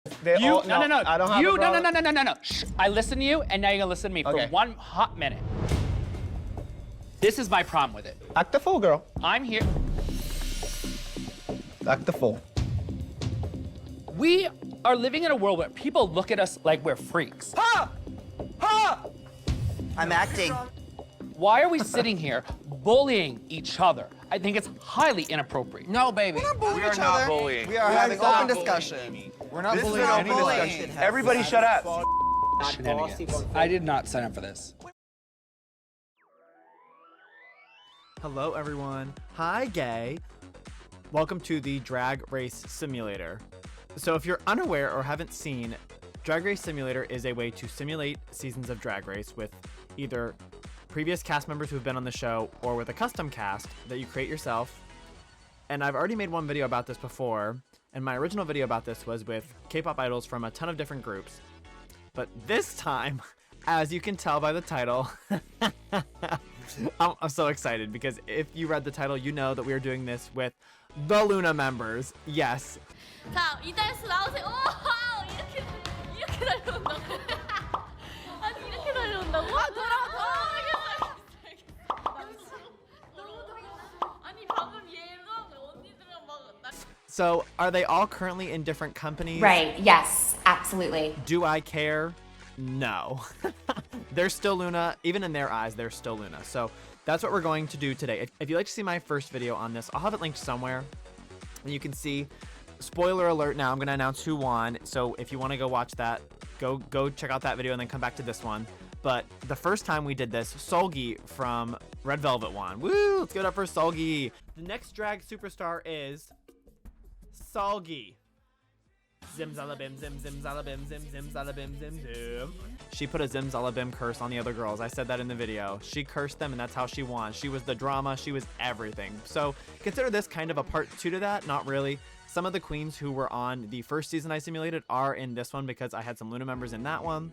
No. I don't have a problem. No. Shh. I listen to you, and now you're gonna listen to me for 1 hot minute. This is my problem with it. Act the fool, girl. I'm here. Act the fool. We are living in a world where people look at us like we're freaks. Ha! Ha! I'm acting. Why are we sitting here bullying each other? I think it's highly inappropriate. No, baby. We're not bullying We are each not other. bullying. We are having open discussion. We're not This is bullying not any bullying. discussion. Everybody shut up. Shenanigans. I did not sign up for this. Hello, everyone. Hi, gay. Welcome to the Drag Race Simulator. So if you're unaware or haven't seen, Drag Race Simulator is a way to simulate seasons of Drag Race with either previous cast members who've been on the show or with a custom cast that you create yourself. And I've already made one video about this before, and my original video about this was with K-pop idols from a ton of different groups. But this time, as you can tell by the title, I'm so excited because if you read the title, you know that we are doing this with the LOONA members. Yes. 자, 이달수 나오세요. 오, 이렇게 달려온다고? 아니 이렇게 달려온다고? 아니 방금 얘랑 언니들이랑 막. So, are they all currently in different companies? Right, yes, absolutely. Do I care? No. They're still LOONA. Even in their eyes, they're still LOONA. So that's what we're going to do today. If you'd like to see my first video on this, I'll have it linked somewhere. And you can see, spoiler alert now, I'm going to announce who won. So if you want to go watch that, go check out that video and then come back to this one. But the first time we did this, Seulgi from Red Velvet won. Woo! Let's give it up for Seulgi. The next drag superstar is Seulgi. Zim zalabim, zim zim zalabim, zim zim zalabim, zim zim. She put a zim zalabim curse on the other girls. I said that in the video. She cursed them and that's how she won. She was the drama, she was everything. So consider this kind of a part 2 to that, not really. Some of the queens who were on the first season I simulated are in this one because I had some LOONA members in that one.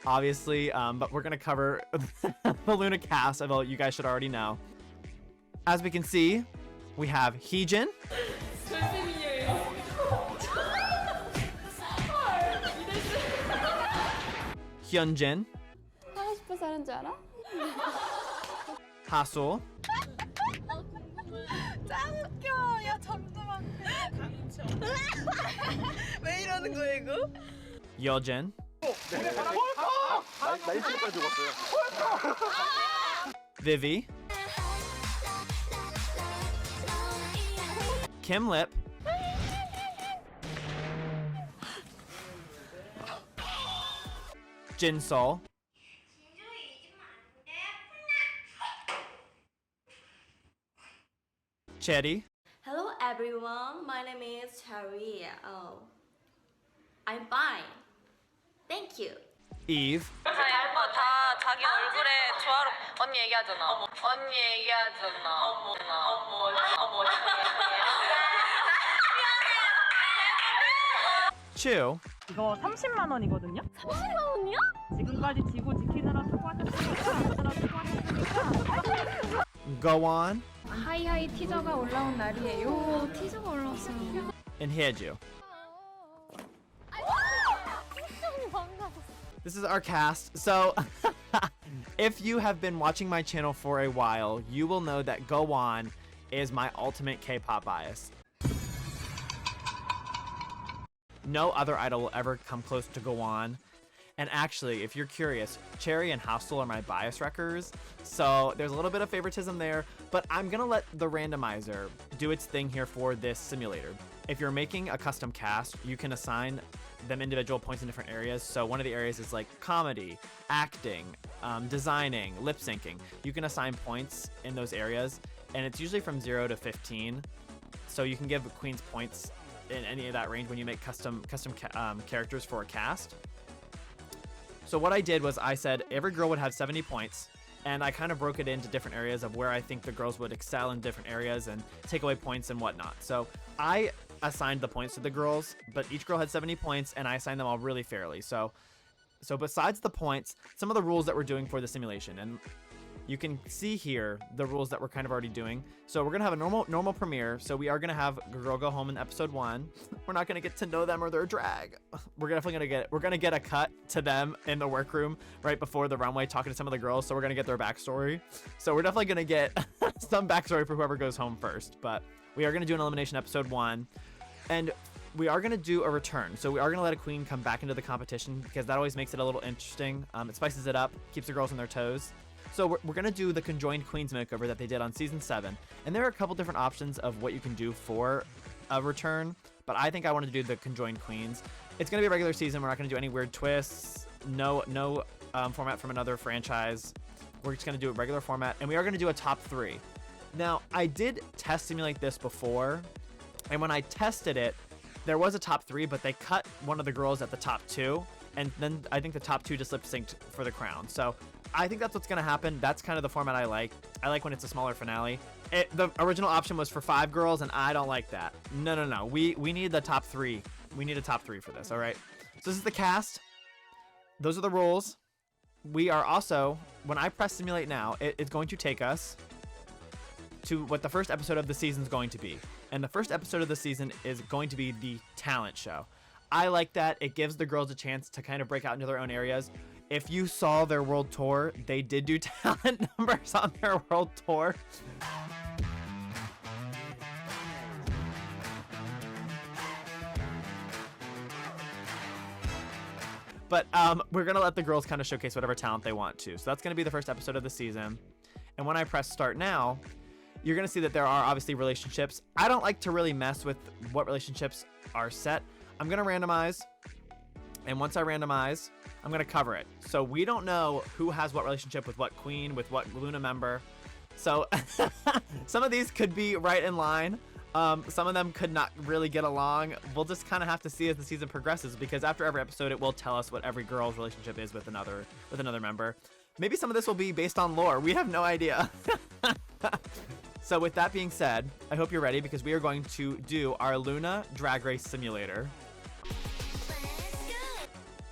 Obviously, but we're gonna cover the LOONA cast, although you guys should already know. As we can see, we have Heejin. Hyunjin. 하고 싶어서 하는 줄 알아? Hasul. 짱 웃겨. 야 잠깐만. 왜 이러는 거야 이거? Yeoljin. Vivi. Kim Lip. Jinsol. Cherry. Hello everyone, my name is Cherry. Oh, I'm fine. Thank you. Eve. 다 예뻐. 다 자기 얼굴에 조화로 언니 얘기하잖아. 언니 얘기하잖아. 어머. Chu. 이거 30만 원이거든요. 30만 원이야? 지금까지 지고 지키느라 수고하셨으니까. Gowon. 하이하이 티저가 올라온 날이에요. 티저가 올라왔어요. And Haeju. This is our cast. So, if you have been watching my channel for a while, you will know that Gowon is my ultimate K-pop bias. No other idol will ever come close to Gowon. And actually, if you're curious, Cherry and Hasul are my bias wreckers. So there's a little bit of favoritism there, but I'm gonna let the randomizer do its thing here for this simulator. If you're making a custom cast, you can assign them individual points in different areas. So one of the areas is like comedy, acting, designing, lip syncing. You can assign points in those areas, and it's usually from 0 to 15. So you can give queens points in any of that range when you make custom characters for a cast. So what I did was I said every girl would have 70 points, and I kind of broke it into different areas of where I think the girls would excel in different areas and take away points and whatnot. So I assigned the points to the girls, but each girl had 70 points, and I assigned them all really fairly. So besides the points, some of the rules that we're doing for the simulation, and you can see here the rules that we're kind of already doing. So we're gonna have a normal premiere. So we are gonna have a girl go home in episode 1. We're not gonna get to know them or their drag. We're definitely gonna get a cut to them in the workroom right before the runway talking to some of the girls. So we're gonna get their backstory. So we're definitely gonna get some backstory for whoever goes home first. But we are gonna do an elimination episode 1, and we are going to do a return. So we are going to let a queen come back into the competition because that always makes it a little interesting. It spices it up, keeps the girls on their toes. So we're going to do the Conjoined Queens makeover that they did on season 7. And there are a couple different options of what you can do for a return, but I think I wanted to do the Conjoined Queens. It's going to be a regular season. We're not going to do any weird twists, no format from another franchise. We're just going to do a regular format, and we are going to do a top 3. Now, I did test simulate this before, and when I tested it, there was a top 3, but they cut one of the girls at the top 2, and then I think the top 2 just lip synced for the crown. So I think that's what's going to happen. That's kind of the format I like. I like when it's a smaller finale. The original option was for 5 girls, and I don't like that. No. We need the top 3. We need a top 3 for this, all right? So this is the cast. Those are the rules. We are also, when I press simulate now, it's going to take us to what the first episode of the season is going to be. And the first episode of the season is going to be the talent show. I like that. It gives the girls a chance to kind of break out into their own areas. If you saw their world tour, they did do talent numbers on their world tour. But we're going to let the girls kind of showcase whatever talent they want to. So that's going to be the first episode of the season. And when I press start now, you're going to see that there are obviously relationships. I don't like to really mess with what relationships are set. I'm going to randomize. And once I randomize, I'm going to cover it. So we don't know who has what relationship with what queen, with what LOONA member. So some of these could be right in line. Some of them could not really get along. We'll just kind of have to see as the season progresses, because after every episode, it will tell us what every girl's relationship is with another member. Maybe some of this will be based on lore. We have no idea. So with that being said, I hope you're ready, because we are going to do our LOONA Drag Race Simulator.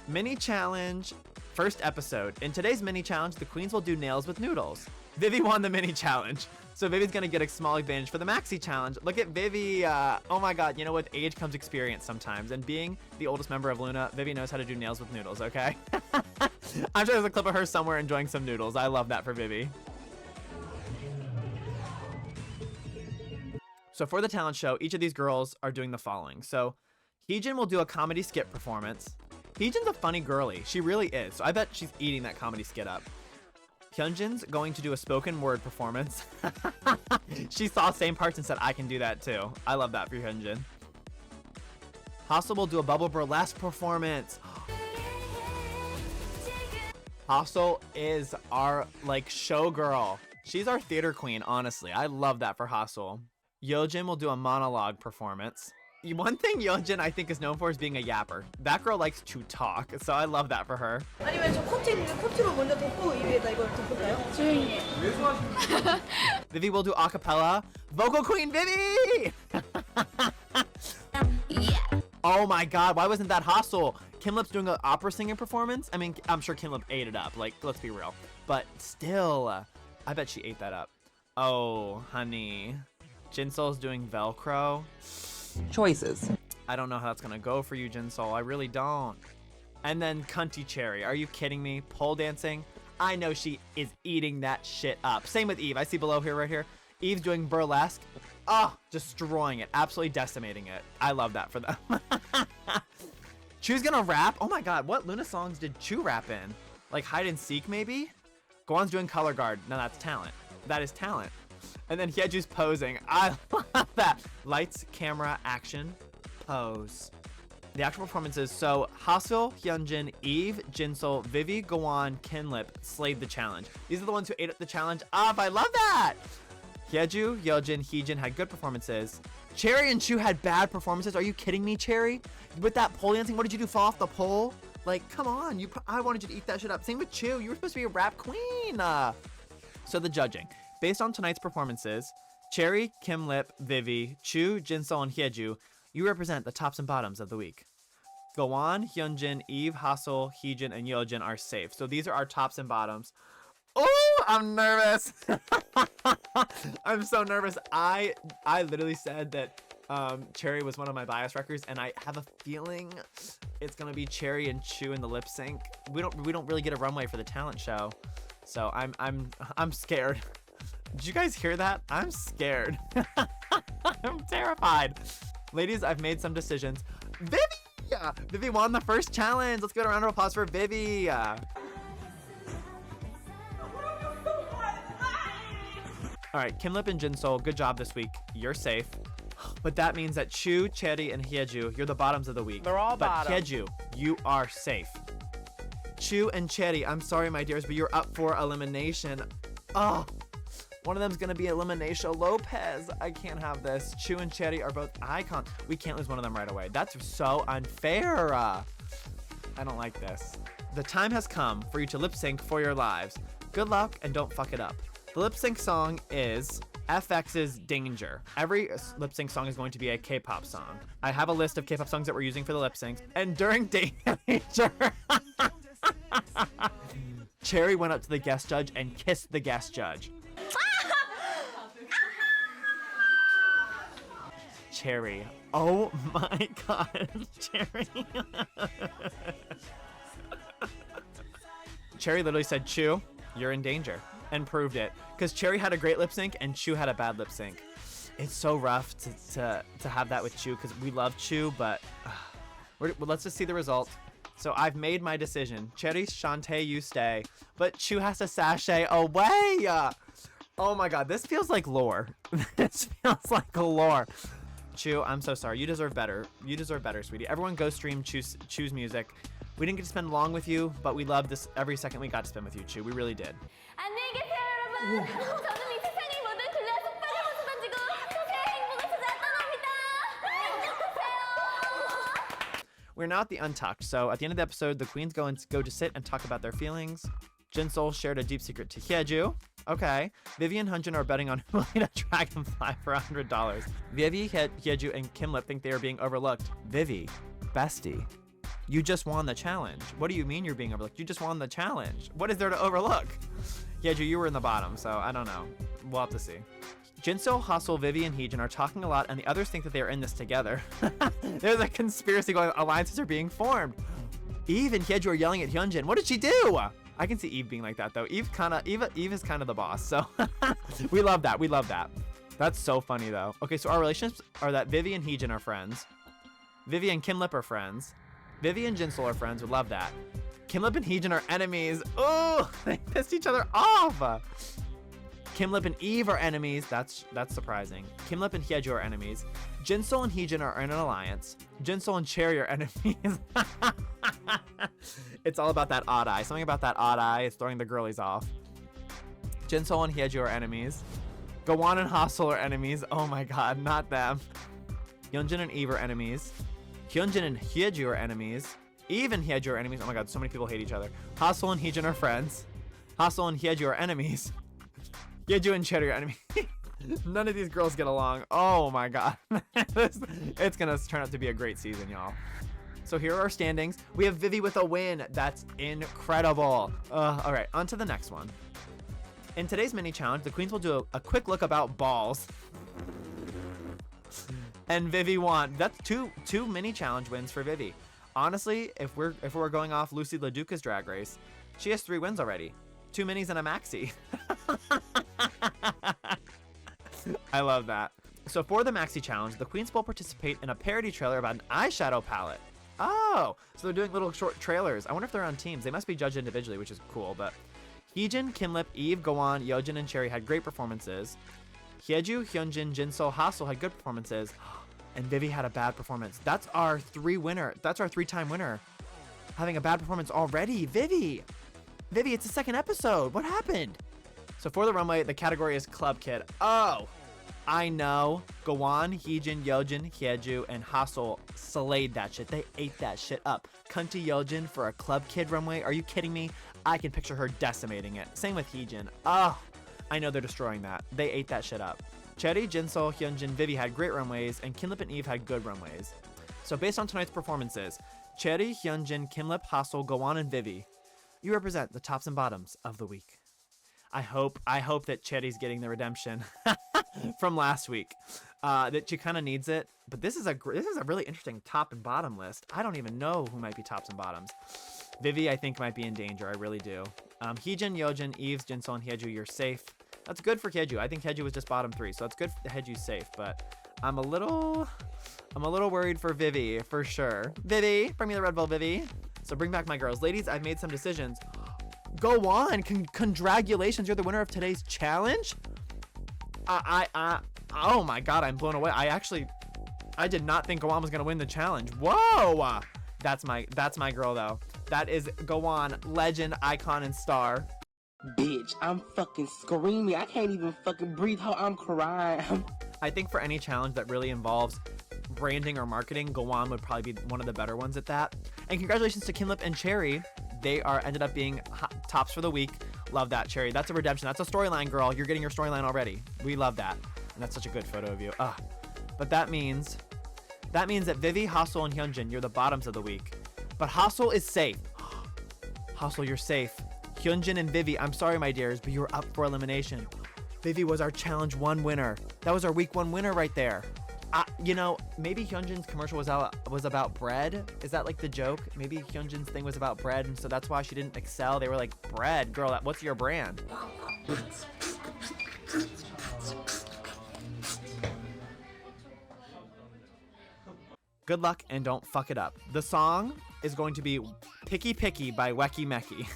Mini challenge, first episode. In today's mini challenge, the queens will do nails with noodles. Vivi won the mini challenge, so Vivi's gonna get a small advantage for the maxi challenge. Look at Vivi. Oh my god, you know, with age comes experience sometimes, and being the oldest member of LOONA, Vivi knows how to do nails with noodles, okay? I'm sure there's a clip of her somewhere enjoying some noodles. I love that for Vivi. So for the talent show, each of these girls are doing the following. So Heejin will do a comedy skit performance. Heejin's a funny girly. She really is. So I bet she's eating that comedy skit up. Hyunjin's going to do a spoken word performance. She saw same parts and said, I can do that too. I love that for Hyunjin. Hostel will do a bubble burlesque performance. Hostel is our showgirl. She's our theater queen, honestly. I love that for Hostel. Yeojin will do a monologue performance. One thing Yeojin I think is known for is being a yapper. That girl likes to talk, so I love that for her. 아니면 저 커트로 먼저 덮고 이 위에다 이걸 덮을까요? 조용히 해. Vivi will do acapella. Vocal Queen Vivi! Oh my god, why wasn't that Hostel? Kimlip's doing an opera singing performance? I mean, I'm sure Kimlip ate it up, let's be real. But still, I bet she ate that up. Oh, honey. Jinsol's doing Velcro. Choices. I don't know how that's gonna go for you, Jinsol. I really don't. And then Cunty Cherry. Are you kidding me? Pole dancing. I know she is eating that shit up. Same with Eve. I see below here, right here. Eve's doing burlesque. Oh, destroying it. Absolutely decimating it. I love that for them. Chu's gonna rap. Oh my god, what LOONA songs did Chu rap in? Like hide and seek, maybe? Gowon's doing color guard. No, that's talent. That is talent. And then Hyeju's posing. I love that. Lights, camera, action, pose. The actual performances. So Hostel, Hyunjin, Eve, Jinsol, Vivi, Gowon, Kinlip slayed the challenge. These are the ones who ate up the challenge up. I love that. Hyeju, Yeojin, Heejin had good performances. Cherry and Chu had bad performances. Are you kidding me, Cherry? With that pole dancing, what did you do? Fall off the pole? Like, come on. I wanted you to eat that shit up. Same with Chu. You were supposed to be a rap queen. So the judging. Based on tonight's performances, Cherry, Kimlip, Vivi, Chu, Jinsol, and Hyeju, you represent the tops and bottoms of the week. Gowon, Hyunjin, Eve, Hostel, Heejin, and Yeojin are safe. So these are our tops and bottoms. Oh, I'm nervous. I'm so nervous. I literally said that Cherry was one of my bias wreckers, and I have a feeling it's gonna be Cherry and Chu in the lip sync. We don't really get a runway for the talent show, so I'm scared. Did you guys hear that? I'm scared. I'm terrified. Ladies, I've made some decisions. Vivi! Vivi won the first challenge. Let's give a round of applause for Vivi. All right, Kim Lip and Jinsol, good job this week. You're safe. But that means that Chu, Cherry, and Hyeju, you're the bottoms of the week. They're all bottom. But Hyeju, you are safe. Chu and Cherry, I'm sorry, my dears, but you're up for elimination. Oh, one of them's gonna be Elimination Lopez. I can't have this. Chu and Cherry are both icons. We can't lose one of them right away. That's so unfair. I don't like this. The time has come for you to lip sync for your lives. Good luck and don't fuck it up. The lip sync song is FX's Danger. Every lip sync song is going to be a K-pop song. I have a list of K-pop songs that we're using for the lip syncs. And during Danger, Cherry went up to the guest judge and kissed the guest judge. Cherry. Oh my god, Cherry. Cherry literally said, Chu, you're in danger, and proved it. Because Cherry had a great lip sync and Chu had a bad lip sync. It's so rough to have that with Chu because we love Chu, but let's just see the result. So I've made my decision. Cherry, Shantae, you stay, but Chu has to sashay away. Oh my god, this feels like lore. This feels like lore. Chu, I'm so sorry. You deserve better. You deserve better, sweetie. Everyone go stream Chu's music. We didn't get to spend long with you, but we loved this every second we got to spend with you, Chu. We really did. 안녕히 계세요, 여러분. 저는 이 세상의 모든 굴레 속박을 벗어던지고 세상의 행복을 찾아 떠납니다. We're now at the Untucked, so at the end of the episode, the queens go to sit and talk about their feelings. Jinsol shared a deep secret to Hyeju. Okay. Vivi and Hyunjin are betting on who will eat a dragonfly for $100. Vivi, Hyeju, and Kim Lip think they are being overlooked. Vivi, bestie, you just won the challenge. What do you mean you're being overlooked? You just won the challenge. What is there to overlook? Hyeju, you were in the bottom, so I don't know. We'll have to see. Jinsol, Hustle, Vivi, and Heejin are talking a lot, and the others think that they are in this together. There's a conspiracy going on. Alliances are being formed. Eve and Hyeju are yelling at Hyunjin. What did she do? I can see Eve being like that, though. Eve is kind of the boss, so we love that. We love that. That's so funny, though. Okay, so our relationships are that Vivi and Heejin are friends. Vivi and Kim Lip are friends. Vivi and Jinsol are friends. We love that. Kim Lip and Heejin are enemies. Oh, they pissed each other off. Kim Lip and Eve are enemies. That's surprising. Kim Lip and Hyeju are enemies. Jinsol and Heejin are in an alliance. Jinsol and Cherry are enemies. It's all about that odd eye. Something about that odd eye is throwing the girlies off. Jinsol and Hyeju are enemies. Gowon and Hustle are enemies. Oh my god, not them. Hyunjin and Eve are enemies. Hyunjin and Hyeju are enemies. Eve and Hyeju are enemies. Oh my god, so many people hate each other. Hustle and Heejin are friends. Hustle and Hyeju are enemies. Hyeju and Cherry are enemies. None of these girls get along. Oh my god. It's gonna turn out to be a great season, y'all. So here are our standings. We have Vivi with a win. That's incredible. All right, on to the next one. In today's mini challenge, the queens will do a quick look about balls. And Vivi won. That's two mini challenge wins for Vivi. Honestly, if we're going off Lucy LaDuca's drag race, she has 3 wins already. 2 minis and a maxi. I love that. So for the maxi challenge, the queens will participate in a parody trailer about an eyeshadow palette. Oh, so they're doing little short trailers. I wonder if they're on teams. They must be judged individually, which is cool. But Heejin, Kim Lip, Eve, Gowon, Yeojin, and Cherry had great performances. Hyeju, Hyunjin, Jinsol, Hustle had good performances. And Vivi had a bad performance. That's our 3-time winner. Having a bad performance already. Vivi, it's the 2nd episode. What happened? So for the runway, the category is Club Kid. Oh, I know. Gowon, Heejin, Yeojin, Hyeju, and Hustle slayed that shit. They ate that shit up. Cunty Yeojin for a Club Kid runway. Are you kidding me? I can picture her decimating it. Same with Heejin. Oh, I know they're destroying that. They ate that shit up. Cherry, Jinsol, Hyunjin, Vivi had great runways, and Kim Lip and Eve had good runways. So based on tonight's performances, Cherry, Hyunjin, Kim Lip, Hustle, Gowon, and Vivi, you represent the tops and bottoms of the week. I hope that Cheri's getting the redemption from last week. That she kind of needs it. But this is a really interesting top and bottom list. I don't even know who might be tops and bottoms. Vivi, I think, might be in danger. I really do. Heejin, Yeojin, Eves, Jinsol, and Hyeju, you're safe. That's good for Hyeju. I think Hyeju was just bottom 3, so that's good. Hyeju's safe, but I'm a little worried for Vivi for sure. Vivi, bring me the Red Bull, Vivi. So bring back my girls, ladies. I've made some decisions. Go on, congratulations! You're the winner of today's challenge. Oh my God, I'm blown away. I did not think Gowon was gonna win the challenge. Whoa! That's my girl though. That is Gowon, legend, icon, and star. Bitch, I'm fucking screaming. I can't even fucking breathe how I'm crying. I think for any challenge that really involves branding or marketing, Gowon would probably be one of the better ones at that. And congratulations to Kinlip and Cherry. They ended up being tops for the week. Love that, Cherry. That's a redemption. That's a storyline, girl. You're getting your storyline already. We love that. And that's such a good photo of you. But that means that Vivi, Hostel, and Hyunjin, you're the bottoms of the week. But Hostel is safe. Hostel, you're safe. Hyunjin and Vivi, I'm sorry, my dears, but you were up for elimination. Vivi was our challenge 1 winner. That was our week 1 winner right there. You know, maybe Hyunjin's commercial was about bread. Is that like the joke? Maybe Hyunjin's thing was about bread, and so that's why she didn't excel. They were like, bread, girl, what's your brand? Good luck and don't fuck it up. The song is going to be Picky Picky by Weki Meki.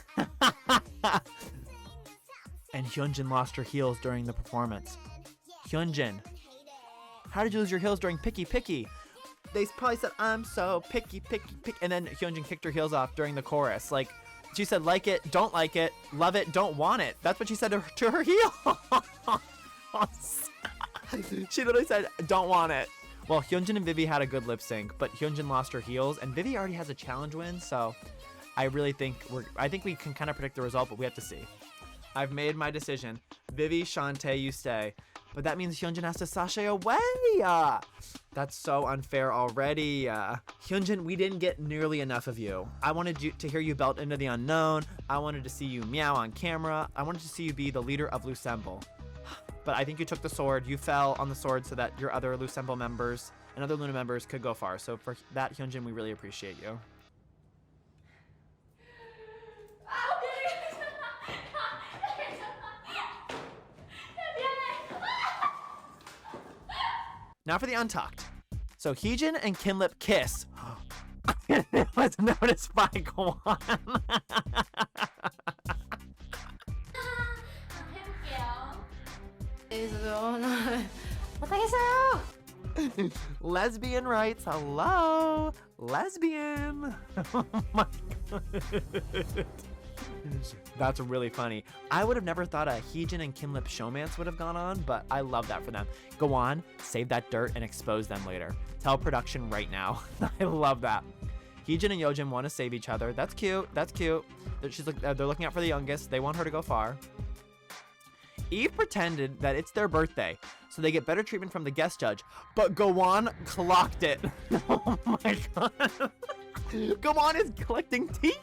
And Hyunjin lost her heels during the performance. Hyunjin, how did you lose your heels during Picky Picky? They probably said, I'm so picky, picky, picky. And then Hyunjin kicked her heels off during the chorus. Like, she said, like it, don't like it, love it, don't want it. That's what she said to her heel. She literally said, don't want it. Well, Hyunjin and Vivi had a good lip sync, but Hyunjin lost her heels, and Vivi already has a challenge win, so I really think we can kind of predict the result, but we have to see. I've made my decision. Vivi, Shantae, you stay. But that means Hyunjin has to sashay away. That's so unfair already. Hyunjin, we didn't get nearly enough of you. I wanted to hear you belt into the unknown. I wanted to see you meow on camera. I wanted to see you be the leader of Lusemble. But I think you took the sword. You fell on the sword so that your other Lusemble members and other LOONA members could go far. So for that, Hyunjin, we really appreciate you. Now for the untucked. So Heejin and Kinlip kiss. It was noticed by Gowon. Lesbian rights. Hello. Lesbian. Oh my God. That's really funny. I would have never thought a Heejin and Kinlip showmance would have gone on, but I love that for them. Go on, save that dirt and expose them later. Tell production right now. I love that. Heejin and Yeojin want to save each other. That's cute. That's cute. They're looking out for the youngest. They want her to go far. Eve pretended that it's their birthday, so they get better treatment from the guest judge. But Gowon clocked it. Oh my God. Gowon is collecting tea.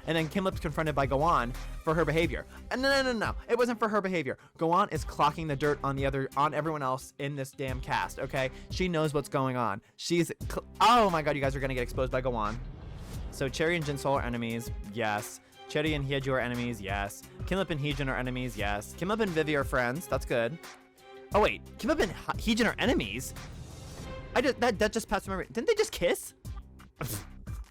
And then Kinlip's confronted by Gowon for her behavior. No. It wasn't for her behavior. Gowon is clocking the dirt on everyone else in this damn cast, okay? She knows what's going on. Oh my God, you guys are gonna get exposed by Gowon. So Cherry and Jinsol are enemies, yes. Cherry and Hyeju are enemies, yes. Kinlip and Heejin are enemies, yes. Kinlip and Vivi are friends, that's good. Oh wait, Kinlip and Heejin are enemies? That just passed my. Didn't they just kiss?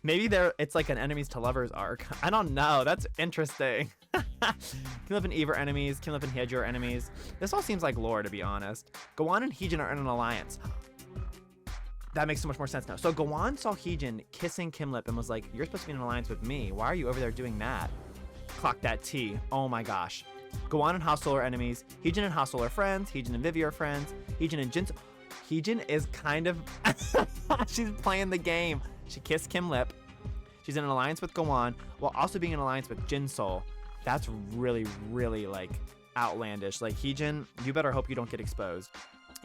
Maybe it's like an enemies to lovers arc. I don't know. That's interesting. Kinlip and Eve are enemies. Kinlip and Hyeju are enemies. This all seems like lore, to be honest. Gowon and Heejin are in an alliance. That makes so much more sense now. So Gowon saw Heejin kissing Kinlip and was like, you're supposed to be in an alliance with me. Why are you over there doing that? Clock that T. Oh my gosh. Gowon and Hostel are enemies. Heejin and Hostel are friends. Heejin and Vivi are friends. Heejin and Jinsol. Heejin is kind of... she's playing the game. She kissed Kinlip. She's in an alliance with Gowon while also being in an alliance with Jinsol. That's really, really like outlandish. Like Heejin, you better hope you don't get exposed.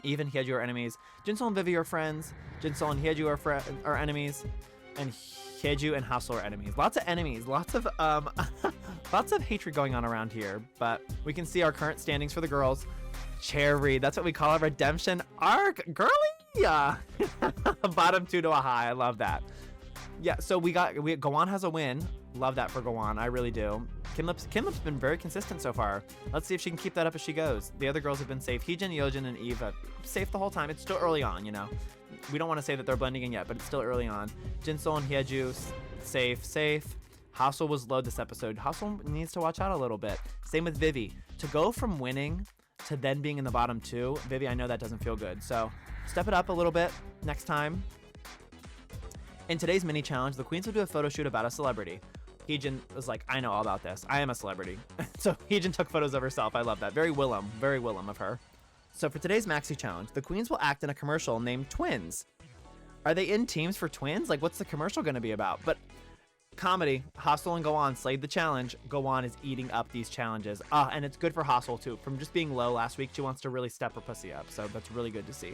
Eve and Hyeju are enemies. Jinsol and Vivi are friends. Jinsol and Hyeju are enemies. and Hyeju and Hassel are enemies. Lots of enemies, lots of lots of hatred going on around here. But we can see our current standings for the girls. Cherry, that's what we call a redemption arc, girly. Yeah, bottom 2 to a high. I love that. Yeah, so Gowon has a win. Love that for Gowon. I really do. Kinlip's been very consistent so far. Let's see if she can keep that up as she goes. The other girls have been safe. Heejin, Yeojin, and Eve safe the whole time. It's still early on, you know. We don't want to say that they're blending in yet, but it's still early on. Jinsol and Hyeju, safe. Hassel was low this episode. Hassel needs to watch out a little bit. Same with Vivi. To go from winning to then being in the bottom 2, Vivi, I know that doesn't feel good. So step it up a little bit next time. In today's mini challenge, the queens will do a photo shoot about a celebrity. Heejin was like, I know all about this. I am a celebrity. So Heejin took photos of herself. I love that. Very Willem of her. So for today's maxi challenge, the queens will act in a commercial named Twins. Are they in teams for twins? Like, what's the commercial going to be about? But comedy, Hassel and Gowon slayed the challenge. Gowon is eating up these challenges. And it's good for Hassel too. From just being low last week, she wants to really step her pussy up. So that's really good to see.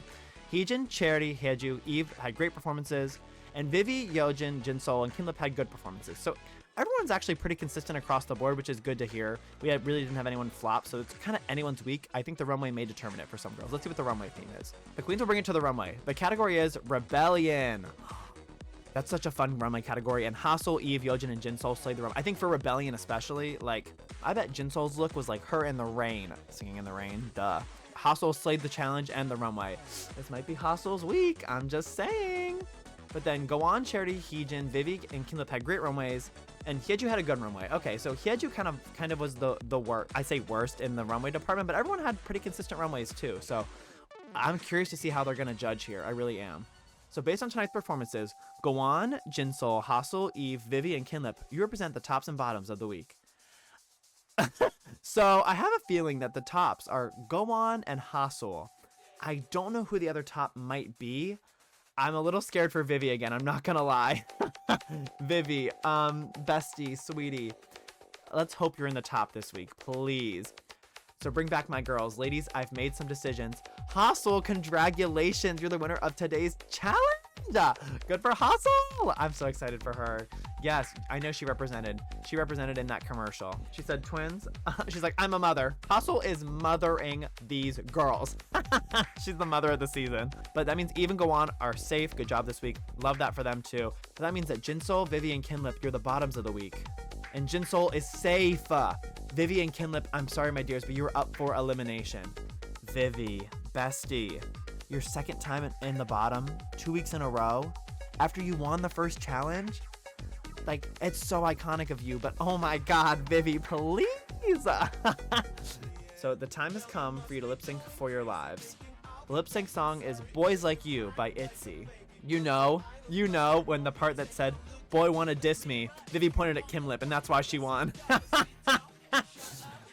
Heejin, Charity, Hyeju, Eve had great performances. And Vivi, Yeojin, Jinsol, and Kinlip had good performances. So everyone's actually pretty consistent across the board, which is good to hear. We really didn't have anyone flop, so it's kind of anyone's week. I think the runway may determine it for some girls. Let's see what the runway theme is. The queens will bring it to the runway. The category is Rebellion. That's such a fun runway category. And Hassel, Eve, Yeojin, and Jinsol slayed the runway. I think for Rebellion especially, like, I bet Jinsol's look was like her in the rain. Singing in the rain, duh. Hassel slayed the challenge and the runway. This might be Hassel's week, I'm just saying. But then Gowon, Charity, Heejin, Vivi, and Kinlip had great runways, and Hyeju had a good runway. Okay, so Hyeju kind of was the worst. I say worst in the runway department, but everyone had pretty consistent runways too. So I'm curious to see how they're gonna judge here. I really am. So based on tonight's performances, Gowon, Jinsol, Hassel, Eve, Vivi, and Kinlip, you represent the tops and bottoms of the week. So I have a feeling that the tops are Gowon and Hassel. I don't know who the other top might be. I'm a little scared for Vivi again, I'm not gonna lie. Vivi, bestie, sweetie. Let's hope you're in the top this week, please. So bring back my girls. Ladies, I've made some decisions. Hassel, congratulations, you're the winner of today's challenge. Good for Hassel. I'm so excited for her. Yes, I know she represented in that commercial. She said twins. She's like, I'm a mother. Hassel is mothering these girls. She's the mother of the season. But that means Eve and Gowon are safe. Good job this week. Love that for them too. But that means that Jinsol, Vivi, and Kinlip, you're the bottoms of the week. And Jinsol is safe. Vivi and Kinlip, I'm sorry, my dears, but you were up for elimination. Vivi, bestie, your second time in the bottom, 2 weeks in a row, after you won the first challenge. Like, it's so iconic of you, but oh my God, Vivi, please. So the time has come for you to lip sync for your lives. The lip sync song is Boys Like You by ITZY. You know, when the part that said, boy wanna diss me, Vivi pointed at Kinlip, and that's why she won.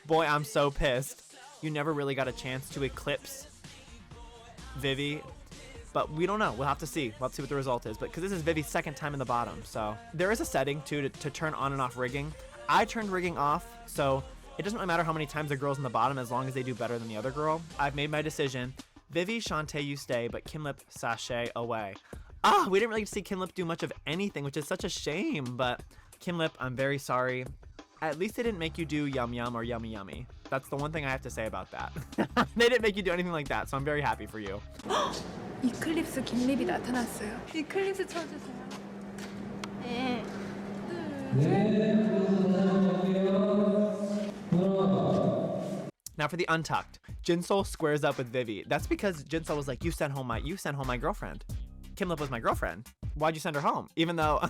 Boy, I'm so pissed. You never really got a chance to eclipse Vivi, but we don't know. We'll have to see. We'll have to see what the result is. But because this is Vivi's second time in the bottom, so there is a setting too to turn on and off rigging. I turned rigging off, so it doesn't really matter how many times the girl's in the bottom as long as they do better than the other girl. I've made my decision. Vivi, Shantae, you stay, but Kinlip, sashay away. We didn't really see Kinlip do much of anything, which is such a shame. But Kinlip, I'm very sorry. At least they didn't make you do yum yum or yummy yummy. That's the one thing I have to say about that. They didn't make you do anything like that, so I'm very happy for you. 이클립스 김립이 나타났어요. 이클립스 쳐주세요. Now for the untucked. Jinsol squares up with Vivi. That's because Jinsol was like, you sent home my girlfriend. Kinlip was my girlfriend. Why'd you send her home? Even though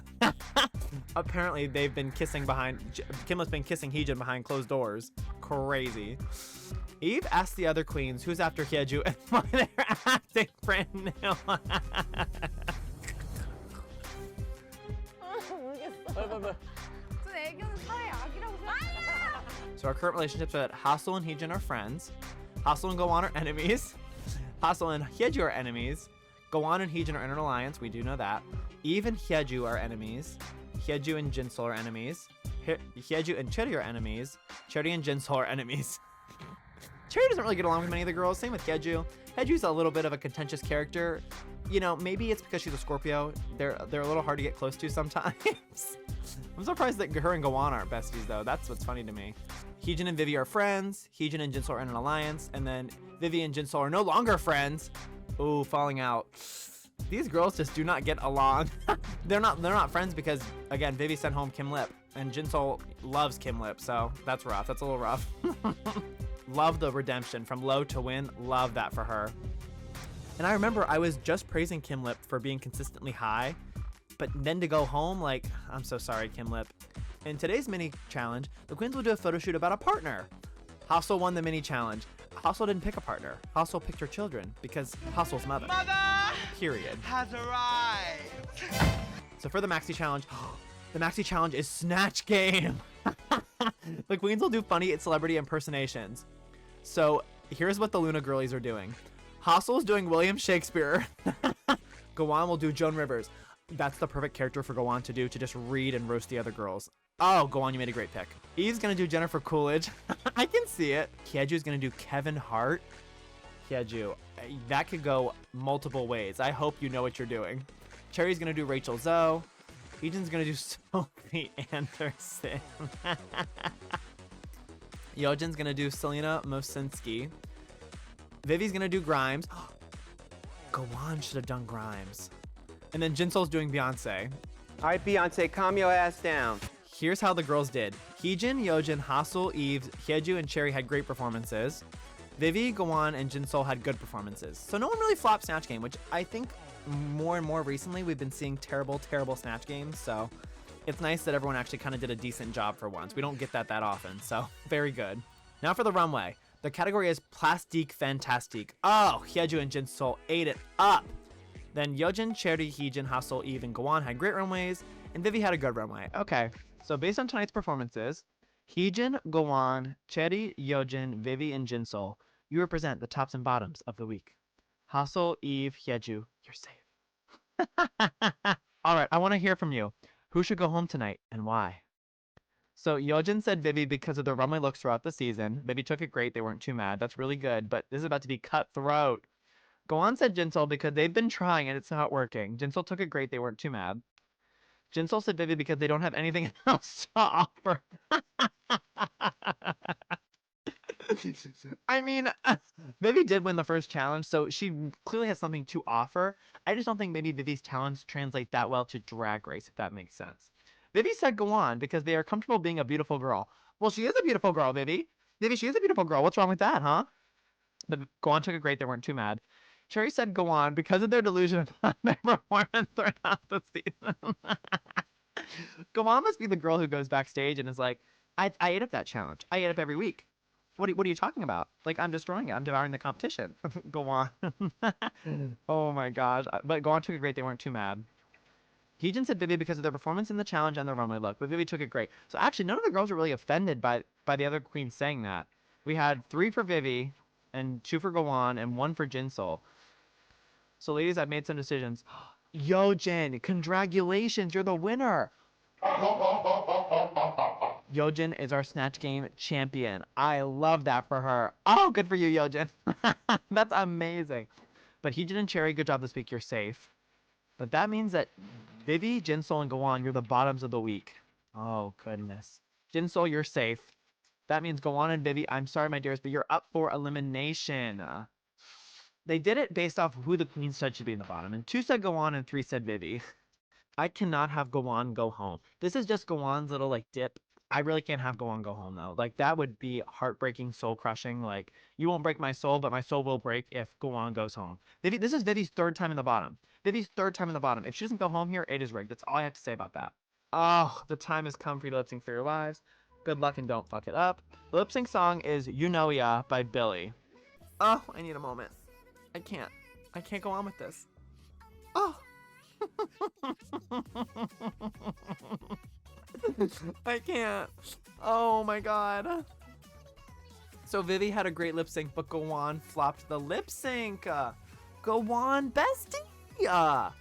apparently they've been kissing Kinlip's been kissing Heejin behind closed doors. Crazy. Eve asked the other queens who's after Hyeju and why they're acting brand new. So our current relationships are that Hassel and Heejin are friends. Hassel and Gowon are enemies. Hassel and Hyeju are enemies. Gowon and Heejin are in an alliance, we do know that. Eve and Hyeju are enemies. Hyeju and Jinsol are enemies. Hyeju and Charity are enemies. Charity and Jinsol are enemies. Charity doesn't really get along with many of the girls, same with Hyeju. Hyeju's a little bit of a contentious character. you know, maybe it's because she's a Scorpio. They're a little hard to get close to sometimes. I'm surprised that her and Gowon aren't besties though. That's what's funny to me. Heejin and Vivi are friends. Heejin and Jinsol are in an alliance, and then Vivi and Jinsol are no longer friends. Ooh, falling out. These girls just do not get along. They're not friends because, again, Vivi sent home Kim Lip, and Jinsol loves Kim Lip, so that's rough. That's a little rough. Love the redemption from low to win. Love that for her. And I remember I was just praising Kim Lip for being consistently high, but then to go home, like, I'm so sorry, Kim Lip. In today's mini challenge, the queens will do a photo shoot about a partner. Hassel won the mini challenge. Hassel didn't pick a partner. Hassel picked her children because Hassel's mother. Period. Has arrived. So for the maxi challenge, the maxi challenge is Snatch Game. The queens will do funny celebrity impersonations. So here's what the LOONA girlies are doing. Hassel's doing William Shakespeare. Gowon will do Joan Rivers. That's the perfect character for Gowon to do, to just read and roast the other girls. Oh, Gowon, you made a great pick. Eve's gonna do Jennifer Coolidge. I can see it. Hyeju's gonna do Kevin Hart. Hyeju, that could go multiple ways. I hope you know what you're doing. Cherry's gonna do Rachel Zoe. Heejin's gonna do Sophie Anderson. Yeojin's gonna do Selena Mosinski. Vivi's gonna do Grimes. Gowon should have done Grimes. And then Jinsol's doing Beyonce. All right, Beyonce, calm your ass down. Here's how the girls did. Heejin, Yeojin, Hassel, Eve, Hyeju, and Cherry had great performances. Vivi, Gowon, and Jinsol had good performances. So no one really flopped Snatch Game, which I think more and more recently we've been seeing terrible, terrible Snatch Games. So it's nice that everyone actually kind of did a decent job for once. We don't get that often, so very good. Now for the runway. The category is Plastique Fantastique. Oh, Hyeju and Jinsol ate it up. Then Yeojin, Cherry, Heejin, Hassel, Eve, and Gowon had great runways, and Vivi had a good runway. Okay, so based on tonight's performances, Heejin, Gowon, Cherry, Yeojin, Vivi, and Jinsol, you represent the tops and bottoms of the week. Hassel, Eve, Hyeju, you're safe. All right, I want to hear from you. Who should go home tonight, and why? So Yeojin said Vivi because of the runway looks throughout the season. Vivi took it great. They weren't too mad. That's really good, but this is about to be cutthroat. Gowon said Jinsol because they've been trying and it's not working. Jinsol took it great. They weren't too mad. Jinsol said Vivi because they don't have anything else to offer. I mean, Vivi did win the first challenge, so she clearly has something to offer. I just don't think maybe Vivi's talents translate that well to Drag Race, if that makes sense. Vivi said Gowon because they are comfortable being a beautiful girl. Well, she is a beautiful girl, Vivi. Vivi, she is a beautiful girl. What's wrong with that, huh? But Gowon took it great. They weren't too mad. Cherry said Gowon because of their delusion of their performance throughout the season. Gowon must be the girl who goes backstage and is like, I ate up that challenge. I ate up every week. What are you talking about? Like, I'm destroying it. I'm devouring the competition. Gowon. Oh my gosh. But Gowon took it great. They weren't too mad. Heejin said Vivi because of their performance in the challenge and their runway look, but Vivi took it great. So actually, none of the girls were really offended by the other queens saying that. We had 3 for Vivi, and 2 for Gowon, and 1 for Jinsol. So ladies, I've made some decisions. Yeojin, congratulations, you're the winner. Yeojin is our Snatch Game champion. I love that for her. Oh, good for you, Yeojin. That's amazing. But Heejin and Cherry, good job this week. You're safe. But that means that Vivi, Jinsol, and Gowon, you're the bottoms of the week. Oh, goodness. Jinsol, you're safe. That means Gowon and Vivi, I'm sorry, my dears, but you're up for elimination. They did it based off who the queen said should be in the bottom. And 2 said Gowon and 3 said Vivi. I cannot have Gowon go home. This is just Gowon's little, like, dip. I really can't have Gowon go home, though. Like, that would be heartbreaking, soul-crushing. Like, you won't break my soul, but my soul will break if Gowon goes home. Vivi, this is Vivi's 3rd time in the bottom. Vivi's 3rd time in the bottom. If she doesn't go home here, it is rigged. That's all I have to say about that. Oh, the time has come for you to lip sync for your lives. Good luck and don't fuck it up. The lip sync song is You Know Ya by Billy. Oh, I need a moment. I can't go on with this. Oh. I can't. Oh my god. So Vivi had a great lip sync, but Gowon flopped the lip sync. Gowon, bestie.